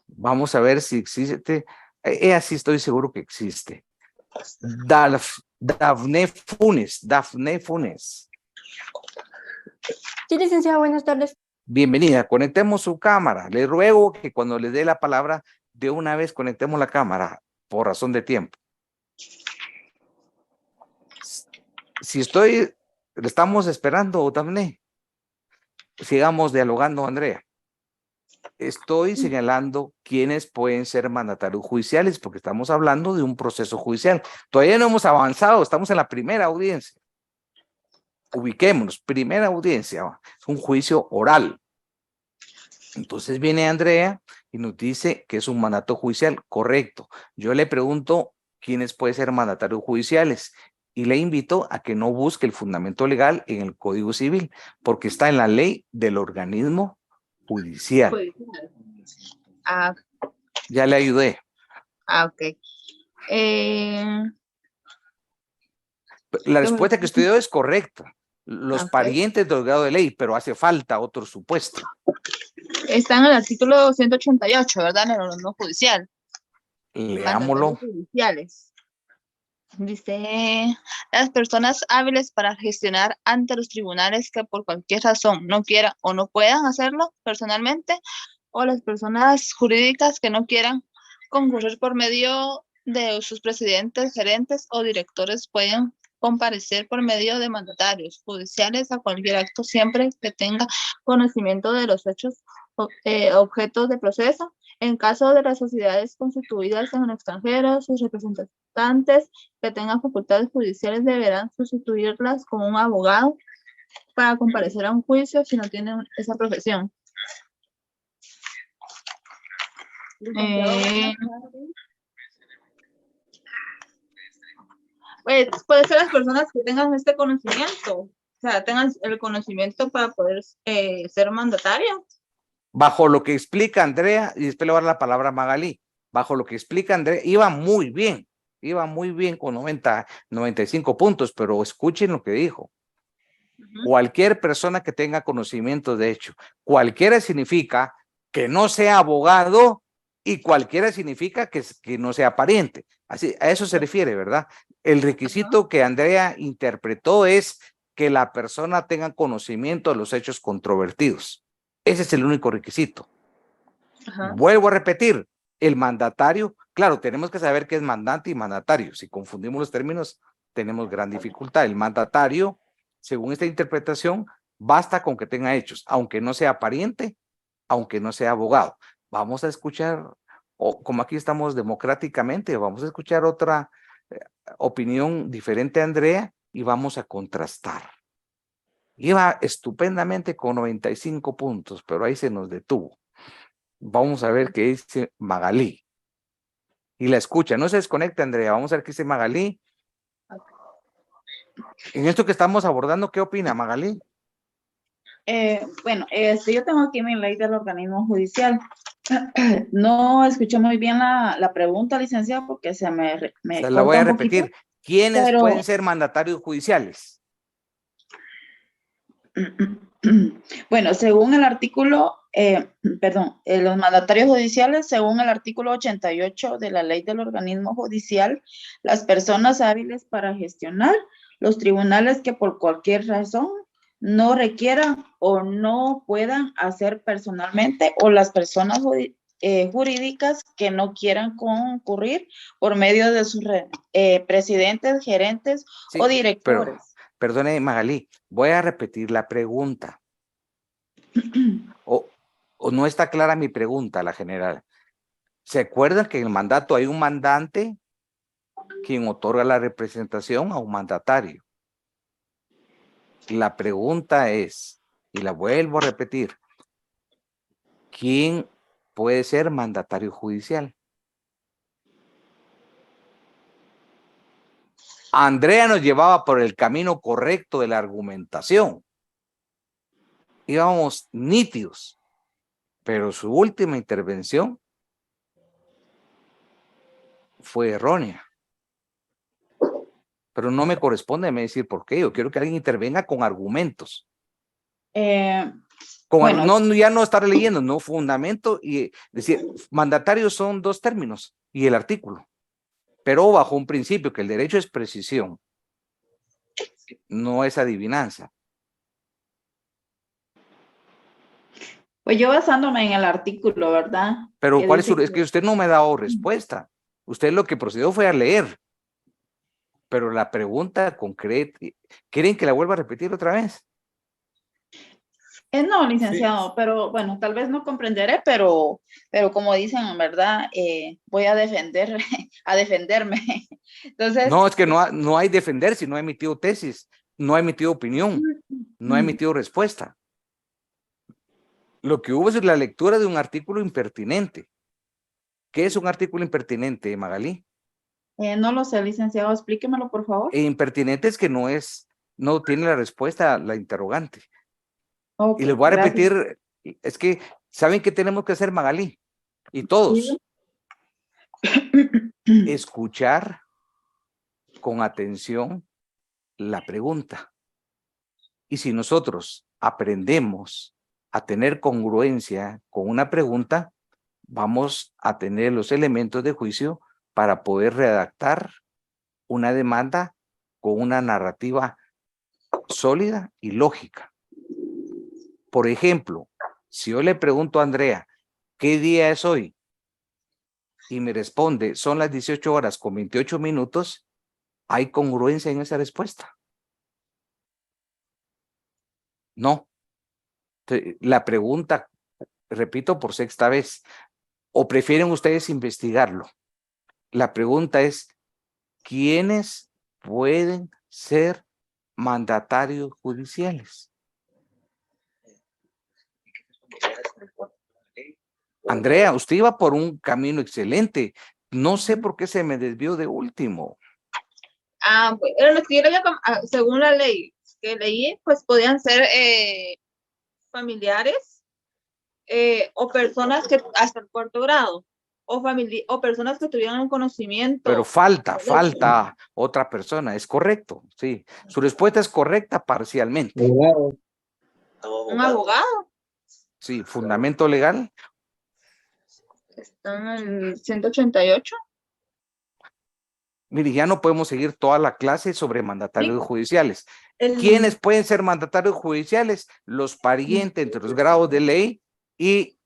Vamos a ver si existe. Así estoy seguro que existe. Dafne Funes.
Sí, licenciado, buenas tardes.
Bienvenida, conectemos su cámara. Le ruego que cuando le dé la palabra, de una vez conectemos la cámara, por razón de tiempo. Si le estamos esperando, Dafne. Sigamos dialogando, Andrea. Estoy señalando quiénes pueden ser mandatarios judiciales, porque estamos hablando de un proceso judicial. Todavía no hemos avanzado, estamos en la primera audiencia. Ubiquémonos, primera audiencia, es un juicio oral. Entonces viene Andrea y nos dice que es un mandato judicial, correcto. Yo le pregunto quiénes pueden ser mandatarios judiciales y le invito a que no busque el fundamento legal en el Código Civil, porque está en la ley del organismo judicial. Ya le ayudé.
Ok.
La respuesta que usted dio es correcta. Los parientes del grado de ley, pero hace falta otro supuesto.
Está en el artículo 188, ¿verdad? En el organismo judicial.
Leámoslo.
Judiciales. Dice, las personas hábiles para gestionar ante los tribunales que por cualquier razón no quieran o no puedan hacerlo personalmente, o las personas jurídicas que no quieran concurrir por medio de sus presidentes, gerentes o directores pueden comparecer por medio de mandatarios judiciales a cualquier acto siempre que tenga conocimiento de los hechos objetos de proceso. En caso de las sociedades constituidas en el extranjero, sus representantes que tengan facultades judiciales deberán sustituirlas con un abogado para comparecer a un juicio si no tienen esa profesión. Pues, puede ser las personas que tengan este conocimiento, o sea, tengan el conocimiento para poder ser mandataria.
Bajo lo que explica Andrea, y después le voy a dar la palabra a Magalí, bajo lo que explica Andrea, iba muy bien con 95 puntos, pero escuchen lo que dijo. Cualquier persona que tenga conocimiento de hecho, cualquiera significa que no sea abogado y cualquiera significa que no sea pariente. Así, a eso se refiere, ¿verdad? El requisito que Andrea interpretó es que la persona tenga conocimiento de los hechos controvertidos. Ese es el único requisito. Vuelvo a repetir, el mandatario, claro, tenemos que saber qué es mandante y mandatario. Si confundimos los términos, tenemos gran dificultad. El mandatario, según esta interpretación, basta con que tenga hechos, aunque no sea pariente, aunque no sea abogado. Vamos a escuchar, o como aquí estamos democráticamente, vamos a escuchar otra opinión diferente a Andrea y vamos a contrastar. Iba estupendamente con 95 puntos, pero ahí se nos detuvo. Vamos a ver qué dice Magalí. Y la escucha, no se desconecte, Andrea, vamos a ver qué dice Magalí. En esto que estamos abordando, ¿qué opina Magalí?
Bueno, yo tengo aquí mi ley del organismo judicial. No escuché muy bien la pregunta, licenciada, porque se
la voy a repetir.
poquito,
¿Quiénes
pero...
pueden ser mandatarios judiciales?
Bueno, según el artículo, los mandatarios judiciales, según el artículo 88 de la ley del organismo judicial, las personas hábiles para gestionar los tribunales que por cualquier razón no requieran o no puedan hacer personalmente, o las personas jurídicas que no quieran concurrir por medio de sus presidentes, gerentes o directores.
Perdone, Magalí, voy a repetir la pregunta. O no está clara mi pregunta, la general. ¿Se acuerdan que en el mandato hay un mandante quien otorga la representación a un mandatario? La pregunta es, y la vuelvo a repetir, ¿quién puede ser mandatario judicial? Andrea nos llevaba por el camino correcto de la argumentación. Íbamos nítidos, pero su última intervención fue errónea. Pero no me corresponde decir por qué. Yo quiero que alguien intervenga con argumentos. Bueno, ya no estar leyendo, no fundamento, y decir, mandatarios son dos términos y el artículo, pero bajo un principio que el derecho es precisión, no es adivinanza.
Pues yo basándome en el artículo, ¿verdad?
Pero ¿cuál es que usted no me ha dado respuesta? Usted lo que procedió fue a leer. Pero la pregunta concreta, ¿quieren que la vuelva a repetir otra vez?
No, licenciado, pero bueno, tal vez no comprenderé, pero como dicen, ¿verdad? Voy a defenderme. Entonces,
no, es que no hay defender si no ha emitido tesis, no ha emitido opinión, no ha emitido respuesta. Lo que hubo es la lectura de un artículo impertinente. ¿Qué es un artículo impertinente, Magalí?
No lo sé, licenciado, explíquemelo, por favor.
Impertinente es que no tiene la respuesta a la interrogante.
Okay,
y les voy a repetir, es que, ¿saben qué tenemos que hacer, Magalí? Y todos. Escuchar con atención la pregunta. Y si nosotros aprendemos a tener congruencia con una pregunta, vamos a tener los elementos de juicio para poder redactar una demanda con una narrativa sólida y lógica. Por ejemplo, si yo le pregunto a Andrea, ¿qué día es hoy? Y me responde, son las 18 horas con 28 minutos, ¿hay congruencia en esa respuesta? No. La pregunta, repito por sexta vez, ¿o prefieren ustedes investigarlo? La pregunta es, ¿quiénes pueden ser mandatarios judiciales? Andrea, usted iba por un camino excelente. No sé por qué se me desvió de último.
Pues, era lo que yo leía según la ley que leí, pues podían ser familiares o personas que hasta el cuarto grado o personas que tuvieran un conocimiento.
Pero falta otra persona, es correcto, sí. Su respuesta es correcta parcialmente.
Un abogado.
Sí, fundamento legal.
Está en el 188.
Mire, ya no podemos seguir toda la clase sobre mandatarios judiciales.
El-
¿Quiénes pueden ser mandatarios judiciales? Los parientes entre los grados de ley y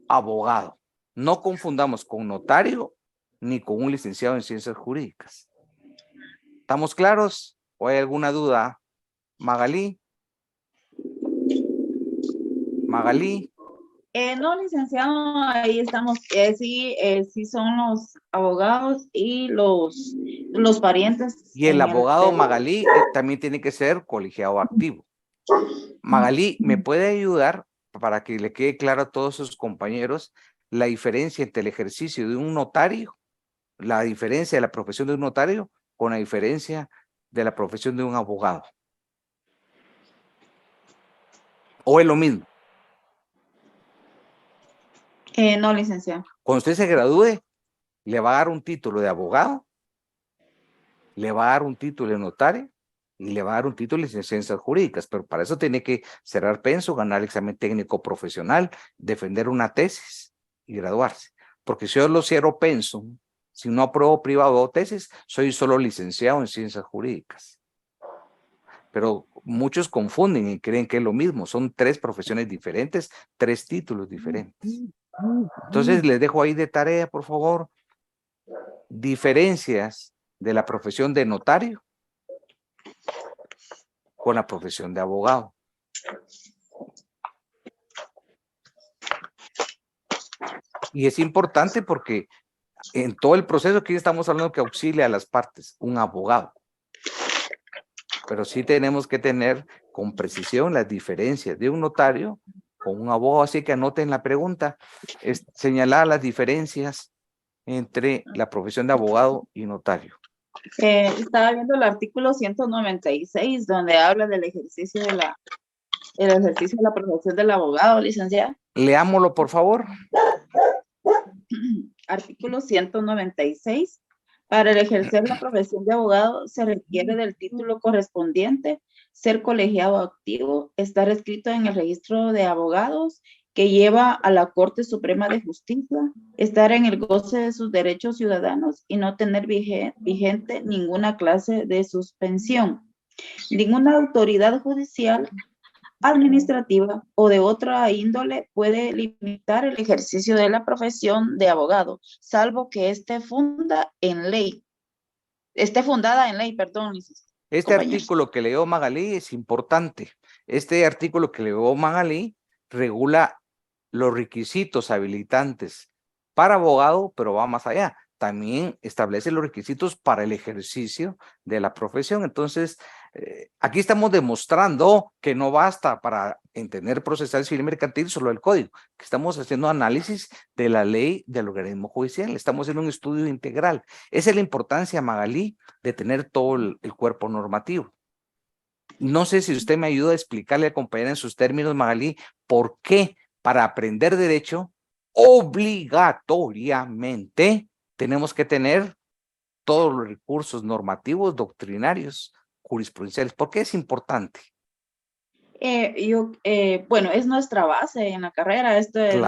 abogado. No confundamos con notario ni con un licenciado en ciencias jurídicas. ¿Estamos claros? ¿O hay alguna duda? Magalí. Magalí.
No, licenciado, ahí estamos. Sí son los abogados y los parientes.
Y el
en
abogado Magalí también tiene que ser colegiado activo. Magalí, ¿me puede ayudar para que le quede claro a todos sus compañeros la diferencia entre el ejercicio de un notario, la diferencia de la profesión de un notario con la diferencia de la profesión de un abogado? ¿O es lo mismo?
No, licenciado.
Cuando usted se gradúe, le va a dar un título de abogado, le va a dar un título de notario y le va a dar un título de ciencias jurídicas, pero para eso tiene que cerrar penso, ganar el examen técnico profesional, defender una tesis y graduarse. Porque si yo lo cierro penso, si no apruebo privado o tesis, soy solo licenciado en ciencias jurídicas. Pero muchos confunden y creen que es lo mismo, son tres profesiones diferentes, tres títulos diferentes. Entonces les dejo ahí de tarea, por favor, diferencias de la profesión de notario con la profesión de abogado. Y es importante porque en todo el proceso aquí estamos hablando que auxilia a las partes, un abogado. Pero sí tenemos que tener con precisión las diferencias de un notario con un abogado, así que anoten la pregunta, señalar las diferencias entre la profesión de abogado y notario.
Estaba viendo el artículo 196, donde habla del ejercicio de la profesión del abogado, licenciada.
Leámoslo, por favor.
Artículo 196. Para el ejercer la profesión de abogado se requiere del título correspondiente, ser colegiado activo, estar escrito en el registro de abogados que lleva a la Corte Suprema de Justicia, estar en el goce de sus derechos ciudadanos y no tener vigente ninguna clase de suspensión. Ninguna autoridad judicial, administrativa o de otra índole puede limitar el ejercicio de la profesión de abogado, salvo que esté fundada en ley. Este
artículo que leyó Magalí es importante. Este artículo que leyó Magalí regula los requisitos habilitantes para abogado, pero va más allá. También establece los requisitos para el ejercicio de la profesión. Entonces, aquí estamos demostrando que no basta para entender procesal civil mercantil solo el código, que estamos haciendo análisis de la ley del organismo judicial, estamos haciendo un estudio integral. Esa es la importancia, Magalí, de tener todo el cuerpo normativo. No sé si usted me ayuda a explicarle a compañera en sus términos, Magalí, por qué para aprender derecho obligatoriamente tenemos que tener todos los recursos normativos, doctrinarios, jurisprudenciales. ¿Por qué es importante?
Bueno, es nuestra base en la carrera. Esto es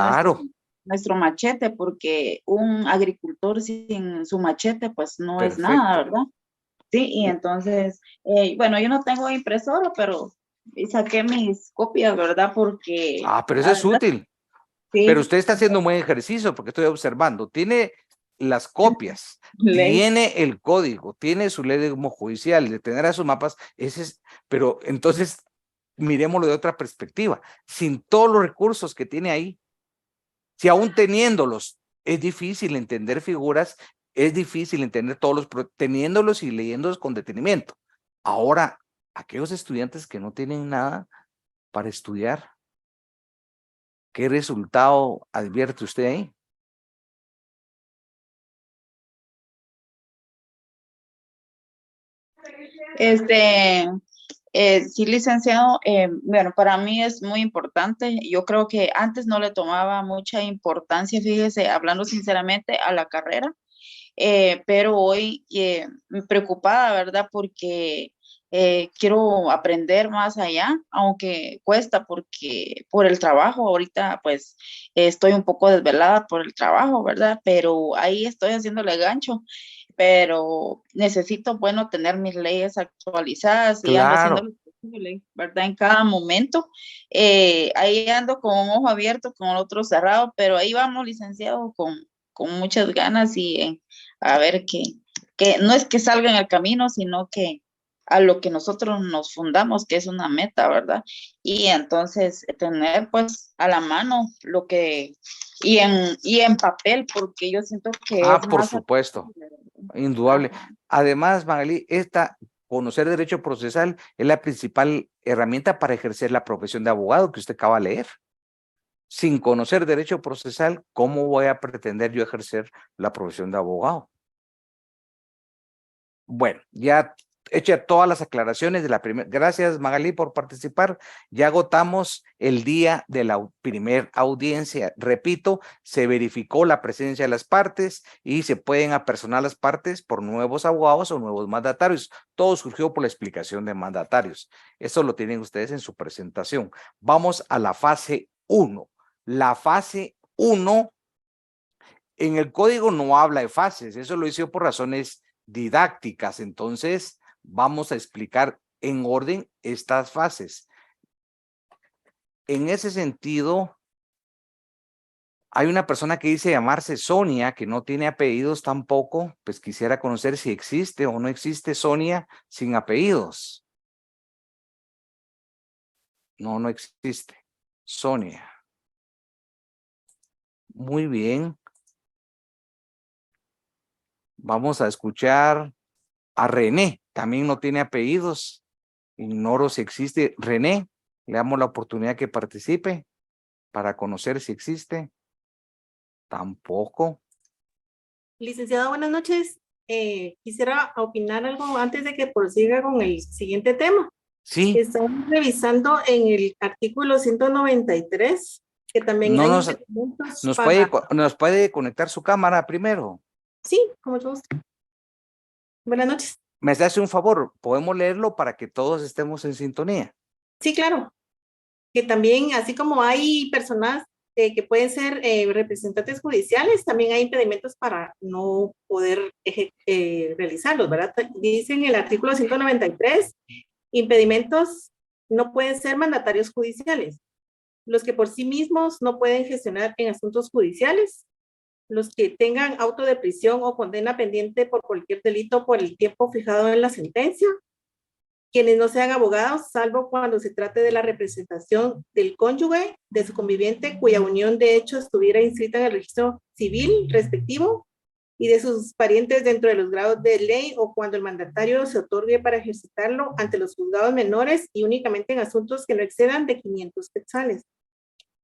nuestro machete, porque un agricultor sin su machete, pues no es nada, ¿verdad? Sí, y entonces, bueno, yo no tengo impresora, pero saqué mis copias, ¿verdad? Porque...
pero eso es útil. Sí. Pero usted está haciendo un buen ejercicio porque estoy observando. Tiene las copias, tiene el código, tiene su ley de judicial, de tener a sus mapas, pero entonces miremoslo de otra perspectiva. Sin todos los recursos que tiene ahí, si aún teniéndolos, es difícil entender figuras, es difícil entender teniéndolos y leyéndolos con detenimiento. Ahora, aquellos estudiantes que no tienen nada para estudiar, ¿Qué resultado advierte usted ahí?
Sí, licenciado, bueno, para mí es muy importante. Yo creo que antes no le tomaba mucha importancia, fíjese, hablando sinceramente, a la carrera, pero hoy me preocupada, ¿verdad? Porque quiero aprender más allá, aunque cuesta porque por el trabajo, ahorita pues estoy un poco desvelada por el trabajo, ¿verdad? Pero ahí estoy haciéndole gancho, pero necesito, bueno, tener mis leyes actualizadas y ando haciendo
Claro,
lo posible, ¿verdad? En cada momento. Ahí ando con un ojo abierto, con el otro cerrado, pero ahí vamos, licenciado, con muchas ganas y a ver que no es que salga en el camino, sino que a lo que nosotros nos fundamos, que es una meta, ¿verdad? Y entonces tener pues a la mano lo que, y en papel, porque yo siento que es
por
más
supuesto,
accesible, ¿verdad?
indudable.
Ajá.
Además, Magali, conocer derecho procesal es la principal herramienta para ejercer la profesión de abogado que usted acaba de leer. Sin conocer derecho procesal, ¿cómo voy a pretender yo ejercer la profesión de abogado? Bueno, ya hecha todas las aclaraciones de la primera. Gracias, Magali, por participar. Ya agotamos el día de la primera audiencia. Repito, se verificó la presencia de las partes y se pueden apersonar las partes por nuevos abogados o nuevos mandatarios. Todo surgió por la explicación de mandatarios. Eso lo tienen ustedes en su presentación. Vamos a la fase 1. La fase 1, en el código no habla de fases, eso lo hice por razones didácticas, entonces vamos a explicar en orden estas fases. En ese sentido, hay una persona que dice llamarse Sonia, que no tiene apellidos tampoco, pues quisiera conocer si existe o no existe Sonia sin apellidos. No, no existe. Sonia. Muy bien. Vamos a escuchar a René, también no tiene apellidos. Ignoro si existe. René, le damos la oportunidad que participe para conocer si existe. Tampoco.
Licenciado, buenas noches. Quisiera opinar algo antes de que prosiga con el siguiente tema.
Sí.
Estamos revisando en el artículo 193, que también
No
hay
nos
impedimentos
nos puede conectar su cámara primero.
Sí, como mucho gusto. Buenas noches.
Me hace un favor, podemos leerlo para que todos estemos en sintonía.
Sí, claro. Que también, así como hay personas que pueden ser representantes judiciales, también hay impedimentos para no poder realizarlos, ¿verdad? Dice en el artículo 193, impedimentos no pueden ser mandatarios judiciales, los que por sí mismos no pueden gestionar en asuntos judiciales, los que tengan auto de prisión o condena pendiente por cualquier delito por el tiempo fijado en la sentencia, quienes no sean abogados, salvo cuando se trate de la representación del cónyuge, de su conviviente, cuya unión de hecho estuviera inscrita en el registro civil respectivo, y de sus parientes dentro de los grados de ley, o cuando el mandatario se otorgue para ejercitarlo ante los juzgados menores y únicamente en asuntos que no excedan de 500 quetzales,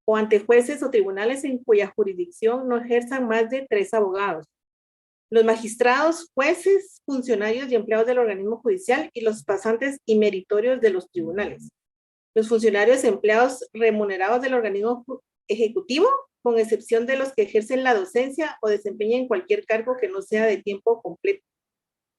o ante jueces o tribunales en cuya jurisdicción no ejerzan más de 3 abogados. Los magistrados, jueces, funcionarios y empleados del organismo judicial y los pasantes y meritorios de los tribunales. Los funcionarios empleados remunerados del organismo ejecutivo, con excepción de los que ejercen la docencia o desempeñan cualquier cargo que no sea de tiempo completo.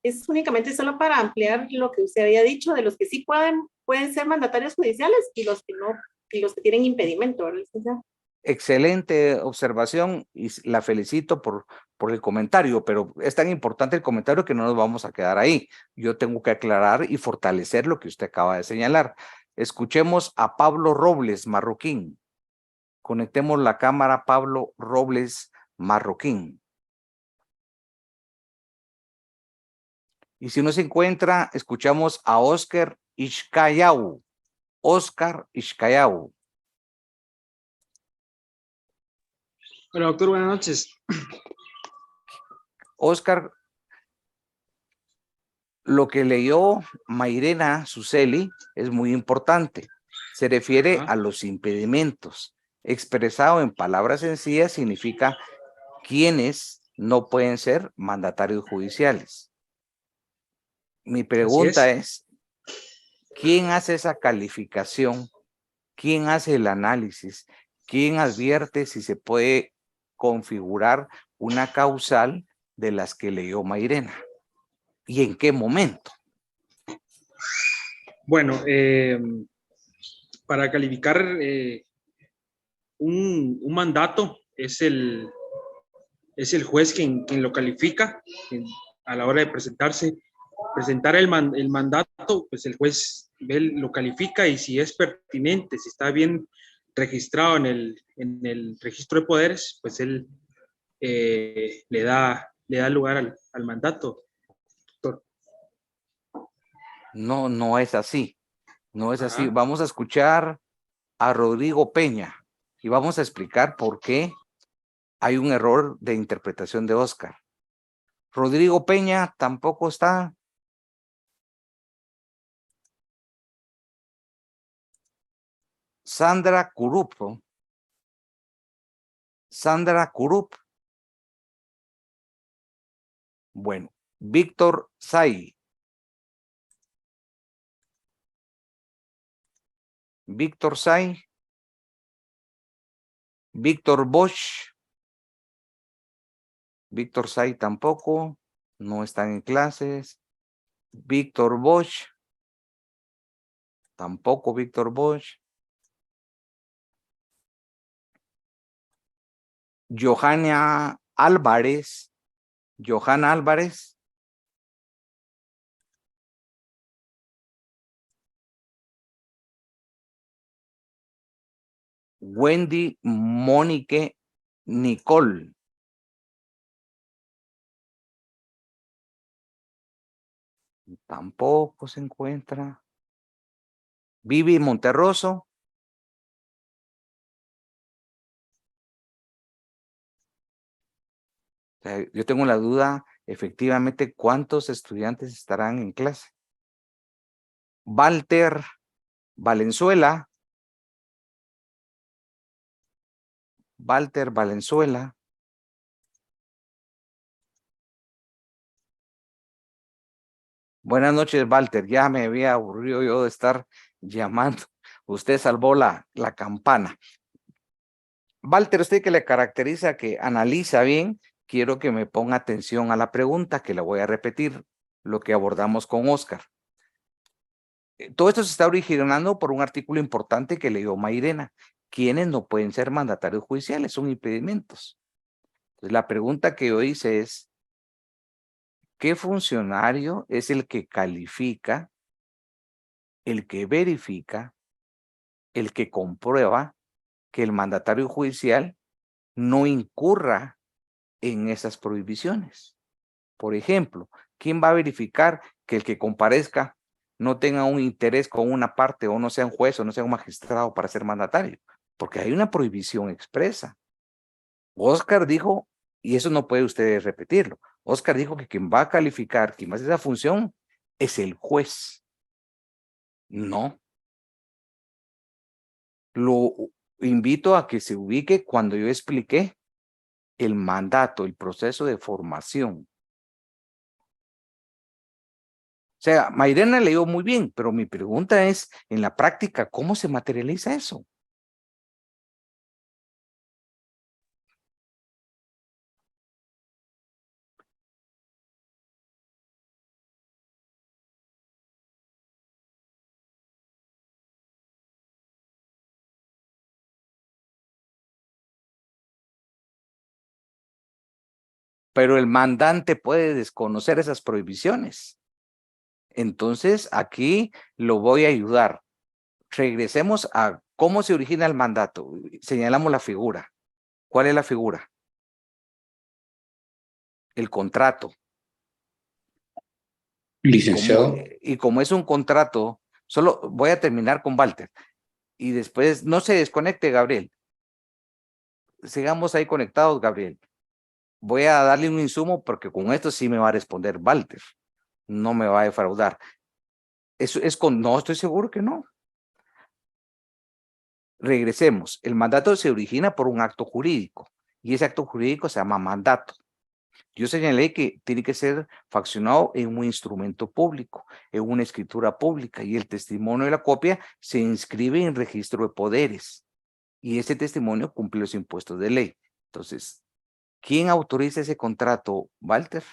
Es únicamente solo para ampliar lo que usted había dicho, de los que sí pueden ser mandatarios judiciales y los que no, y los que tienen impedimento, ¿verdad, licenciado?
Excelente observación y la felicito por el comentario, pero es tan importante el comentario que no nos vamos a quedar ahí. Yo tengo que aclarar y fortalecer lo que usted acaba de señalar. Escuchemos a Pablo Robles Marroquín. Conectemos la cámara, Pablo Robles Marroquín. Y si no se encuentra, escuchamos a Oscar Ishkayau. Oscar Ishkayau.
Hola, doctor, buenas noches.
Oscar, lo que leyó Mairena Suseli es muy importante. Se refiere a los impedimentos. Expresado en palabras sencillas significa quiénes no pueden ser mandatarios judiciales. Mi pregunta es, ¿quién hace esa calificación? ¿Quién hace el análisis? ¿Quién advierte si se puede configurar una causal de las que leyó Mairena? ¿Y en qué momento?
Bueno, para calificar un mandato es el juez quien lo califica a la hora de presentar el mandato, pues el juez lo califica y si es pertinente, si está bien registrado en el registro de poderes, pues él le da lugar al mandato. Doctor.
No, no es así. No es así. Vamos a escuchar a Rodrigo Peña y vamos a explicar por qué hay un error de interpretación de Oscar. Rodrigo Peña tampoco está. Sandra Curup. Sandra Curup. Bueno, Víctor Say. Víctor Say. Víctor Bosch. Víctor Say tampoco. No están en clases. Víctor Bosch. Tampoco Víctor Bosch. Johanna Álvarez. Johanna Álvarez. Wendy Monique Nicole. Tampoco se encuentra. Vivi Monterroso. O sea, yo tengo la duda, efectivamente, cuántos estudiantes estarán en clase. Walter Valenzuela. Walter Valenzuela. Buenas noches, Walter. Ya me había aburrido yo de estar llamando. Usted salvó la campana. Walter, usted que le caracteriza que analiza bien, quiero que me ponga atención a la pregunta que le voy a repetir, lo que abordamos con Oscar. Todo esto se está originando por un artículo importante que leyó Mairena. ¿Quiénes no pueden ser mandatarios judiciales? Son impedimentos. Entonces, la pregunta que yo hice es, ¿qué funcionario es el que califica, el que verifica, el que comprueba que el mandatario judicial no incurra en esas prohibiciones? Por ejemplo, ¿quién va a verificar que el que comparezca no tenga un interés con una parte o no sea un juez o no sea un magistrado para ser mandatario? Porque hay una prohibición expresa. Oscar dijo, y eso no puede usted repetirlo, Oscar dijo que quien va a calificar, quien va a hacer esa función, es el juez. No. Lo invito a que se ubique cuando yo expliqué el mandato, el proceso de formación. O sea, Mairena leyó muy bien, pero mi pregunta es, en la práctica, ¿cómo se materializa eso? Pero el mandante puede desconocer esas prohibiciones. Entonces, aquí lo voy a ayudar. Regresemos a cómo se origina el mandato. Señalamos la figura. ¿Cuál es la figura? El contrato.
Licenciado.
Y como es un contrato, solo voy a terminar con Walter. Y después, no se desconecte, Gabriel. Sigamos ahí conectados, Gabriel. Voy a darle un insumo porque con esto sí me va a responder Walter. No me va a defraudar. Eso es con, no, estoy seguro que no. regresemos. El mandato se origina por un acto jurídico y ese acto jurídico se llama mandato. Yo señalé que tiene que ser faccionado en un instrumento público, en una escritura pública, y el testimonio de la copia se inscribe en registro de poderes y ese testimonio cumple los impuestos de ley. Entonces, ¿quién autoriza ese contrato, Walter?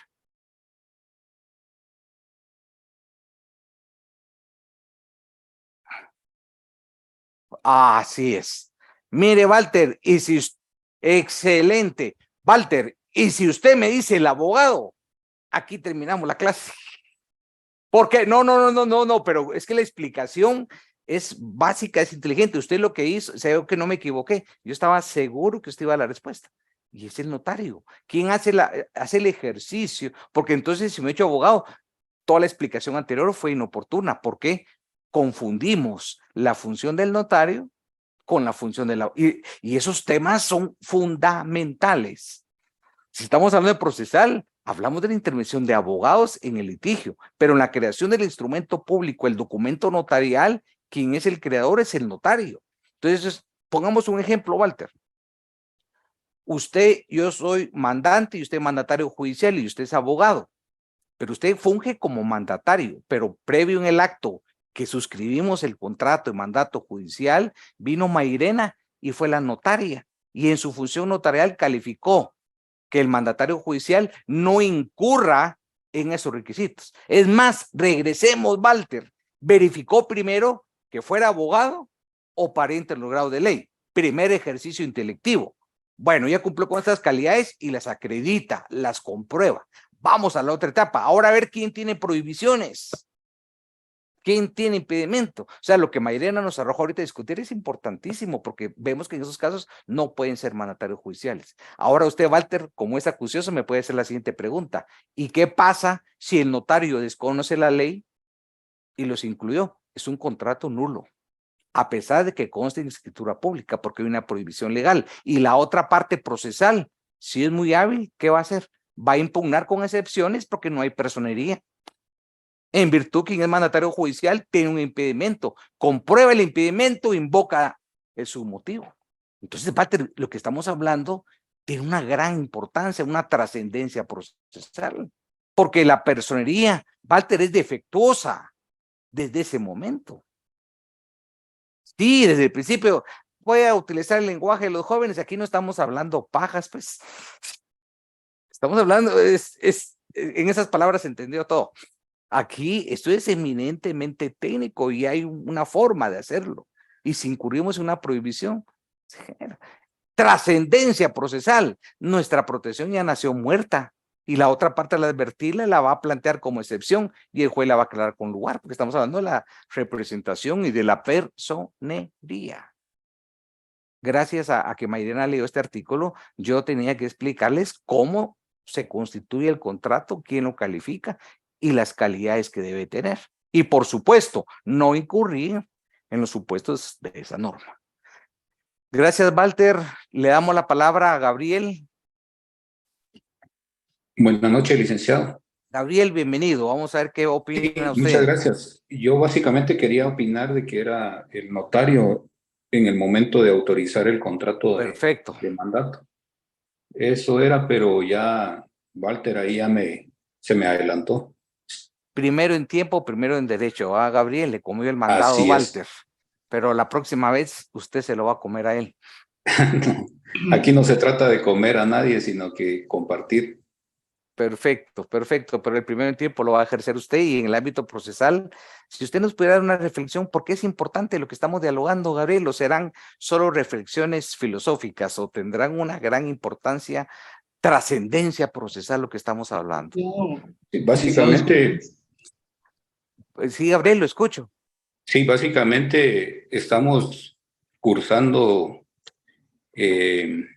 Así es. Mire, Walter, excelente. Walter, y si usted me dice el abogado, aquí terminamos la clase. Porque no, pero es que la explicación es básica, es inteligente. Usted lo que hizo, sé que no me equivoqué. Yo estaba seguro que usted iba a la respuesta. Y es el notario. ¿Quién hace el ejercicio? Porque entonces, si me he hecho abogado, toda la explicación anterior fue inoportuna. ¿Por qué? Confundimos la función del notario con la función de la... Y esos temas son fundamentales. Si estamos hablando de procesal, hablamos de la intervención de abogados en el litigio, pero en la creación del instrumento público, el documento notarial, quien es el creador es el notario. Entonces, pongamos un ejemplo, Walter. Yo soy mandante y usted mandatario judicial y usted es abogado, pero usted funge como mandatario, pero previo en el acto que suscribimos el contrato de mandato judicial, vino Mairena y fue la notaria, y en su función notarial calificó que el mandatario judicial no incurra en esos requisitos. Es más, regresemos, Walter, verificó primero que fuera abogado o pariente en los grados de ley. Primer ejercicio intelectivo. Bueno, ya cumplió con estas calidades y las acredita, las comprueba. Vamos a la otra etapa. Ahora a ver quién tiene prohibiciones. ¿Quién tiene impedimento? O sea, lo que Mairena nos arrojó ahorita a discutir es importantísimo porque vemos que en esos casos no pueden ser mandatarios judiciales. Ahora usted, Walter, como es acucioso, me puede hacer la siguiente pregunta. ¿Y qué pasa si el notario desconoce la ley y los incluyó? Es un contrato nulo, a pesar de que conste en escritura pública, porque hay una prohibición legal. Y la otra parte procesal, si es muy hábil, ¿qué va a hacer? Va a impugnar con excepciones porque no hay personería. En virtud que es mandatario judicial tiene un impedimento, comprueba el impedimento, invoca el submotivo. Entonces, Walter, lo que estamos hablando tiene una gran importancia, una trascendencia procesal, porque la personería, Walter, es defectuosa desde ese momento. Sí, desde el principio, voy a utilizar el lenguaje de los jóvenes, aquí no estamos hablando pajas, pues. Estamos hablando, en esas palabras se entendió todo. Aquí esto es eminentemente técnico y hay una forma de hacerlo. Y si incurrimos en una prohibición, se genera trascendencia procesal. Nuestra protección ya nació muerta y la otra parte al advertirla la va a plantear como excepción y el juez la va a aclarar con lugar, porque estamos hablando de la representación y de la personería. Gracias a que Mairena leyó este artículo, yo tenía que explicarles cómo se constituye el contrato, quién lo califica y las calidades que debe tener. Y por supuesto, no incurrir en los supuestos de esa norma. Gracias, Walter. Le damos la palabra a Gabriel.
Buenas noches, licenciado.
Gabriel, bienvenido. Vamos a ver qué opina usted.
Muchas gracias. Yo básicamente quería opinar de que era el notario en el momento de autorizar el contrato de mandato. Eso era, pero ya Walter ahí se me adelantó.
Primero en tiempo, primero en derecho. Gabriel, le comió el mandado
Así
Walter.
es.
Pero la próxima vez usted se lo va a comer a él.
No, aquí no se trata de comer a nadie, sino que compartir.
Perfecto, perfecto, pero el primero en tiempo lo va a ejercer usted y en el ámbito procesal, si usted nos pudiera dar una reflexión, ¿por qué es importante lo que estamos dialogando, Gabriel? ¿O serán solo reflexiones filosóficas o tendrán una gran importancia, trascendencia procesal lo que estamos hablando?
Sí, básicamente...
Sí, Gabriel, lo escucho.
Sí, básicamente estamos cursando el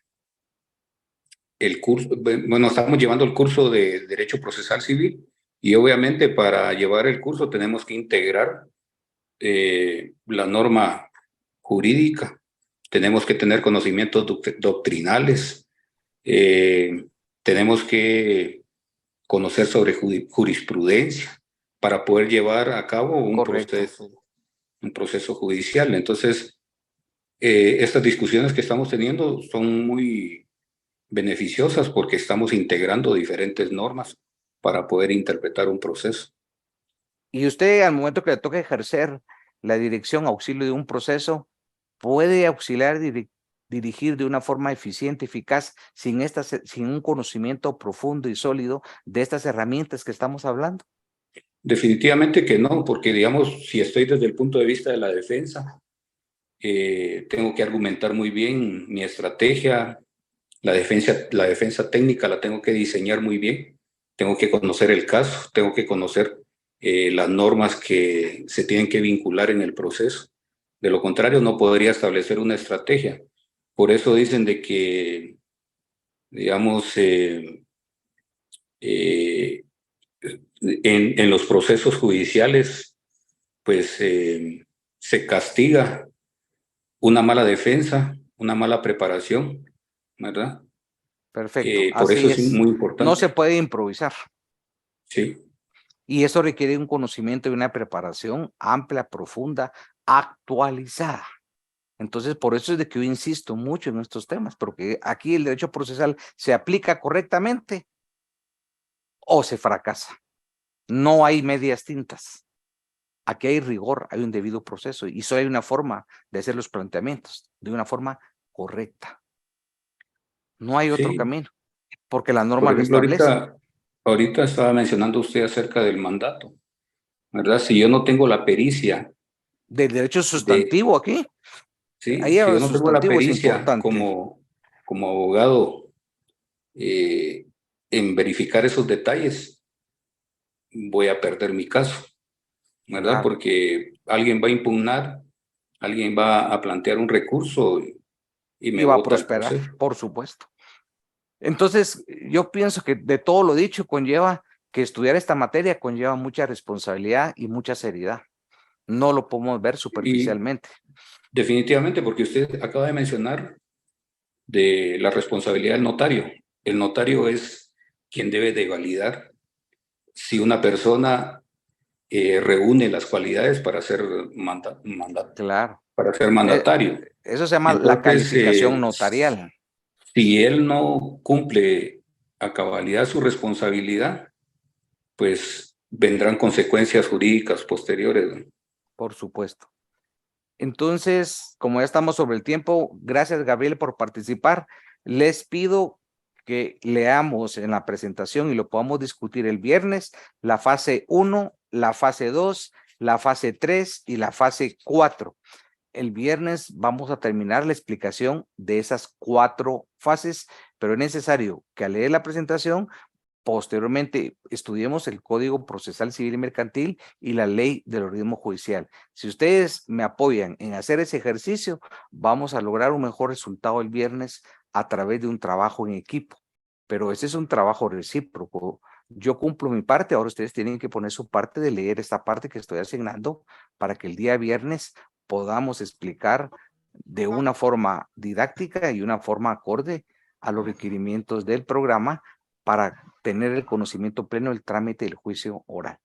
curso, bueno, estamos llevando el curso de Derecho Procesal Civil y obviamente para llevar el curso tenemos que integrar la norma jurídica, tenemos que tener conocimientos doctrinales, tenemos que conocer sobre jurisprudencia para poder llevar a cabo un proceso judicial. Entonces, estas discusiones que estamos teniendo son muy beneficiosas porque estamos integrando diferentes normas para poder interpretar un proceso.
Y usted, al momento que le toca ejercer la dirección, auxilio de un proceso, puede auxiliar, dirigir de una forma eficiente, eficaz, sin un conocimiento profundo y sólido de estas herramientas que estamos hablando.
Definitivamente que no, porque digamos, si estoy desde el punto de vista de la defensa, tengo que argumentar muy bien mi estrategia, la defensa técnica la tengo que diseñar muy bien, tengo que conocer el caso, tengo que conocer las normas que se tienen que vincular en el proceso. De lo contrario, no podría establecer una estrategia. Por eso dicen de que, digamos, en los procesos judiciales, pues se castiga una mala defensa, una mala preparación, ¿verdad?
Perfecto.
Por
Así
eso es muy importante.
No se puede improvisar.
Sí.
Y eso requiere un conocimiento y una preparación amplia, profunda, actualizada. Entonces, por eso es de que yo insisto mucho en estos temas, porque aquí el derecho procesal se aplica correctamente o se fracasa. No hay medias tintas. Aquí hay rigor, hay un debido proceso y solo hay una forma de hacer los planteamientos, de una forma correcta. No hay otro camino, porque la norma lo establece.
Ahorita estaba mencionando usted acerca del mandato, ¿verdad? Si yo no tengo la pericia.
Del derecho sustantivo aquí.
Sí,
ahí
si yo no tengo la pericia como abogado en verificar esos detalles, voy a perder mi caso, ¿verdad? Claro. Porque alguien va a impugnar, alguien va a plantear un recurso y me
va a
vota
prosperar, por supuesto. Entonces, yo pienso que de todo lo dicho conlleva que estudiar esta materia conlleva mucha responsabilidad y mucha seriedad. No lo podemos ver superficialmente.
Definitivamente, porque usted acaba de mencionar de la responsabilidad del notario. El notario es quien debe de validar si una persona reúne las cualidades para ser
claro.
para ser mandatario.
Eso se llama la calificación notarial.
Si él no cumple a cabalidad su responsabilidad, pues vendrán consecuencias jurídicas posteriores.
Por supuesto. Entonces, como ya estamos sobre el tiempo, gracias Gabriel por participar. Les pido que leamos en la presentación y lo podamos discutir el viernes, la fase 1, la fase 2, la fase 3 y la fase 4. El viernes vamos a terminar la explicación de esas 4 fases, pero es necesario que al leer la presentación, posteriormente estudiemos el Código Procesal Civil y Mercantil y la Ley del Organismo Judicial. Si ustedes me apoyan en hacer ese ejercicio, vamos a lograr un mejor resultado el viernes a través de un trabajo en equipo. Pero ese es un trabajo recíproco. Yo cumplo mi parte, ahora ustedes tienen que poner su parte de leer esta parte que estoy asignando para que el día viernes podamos explicar de una forma didáctica y una forma acorde a los requerimientos del programa para tener el conocimiento pleno del trámite del juicio oral.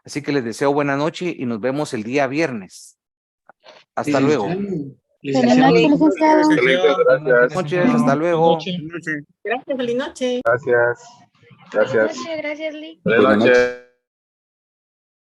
Así que les deseo buena noche y nos vemos el día viernes. Hasta luego.
Buenas noches, licenciado.
Buenas noches, hasta luego.
Gracias, feliz noche.
Gracias.
Gracias, Lee.
Buenas noches.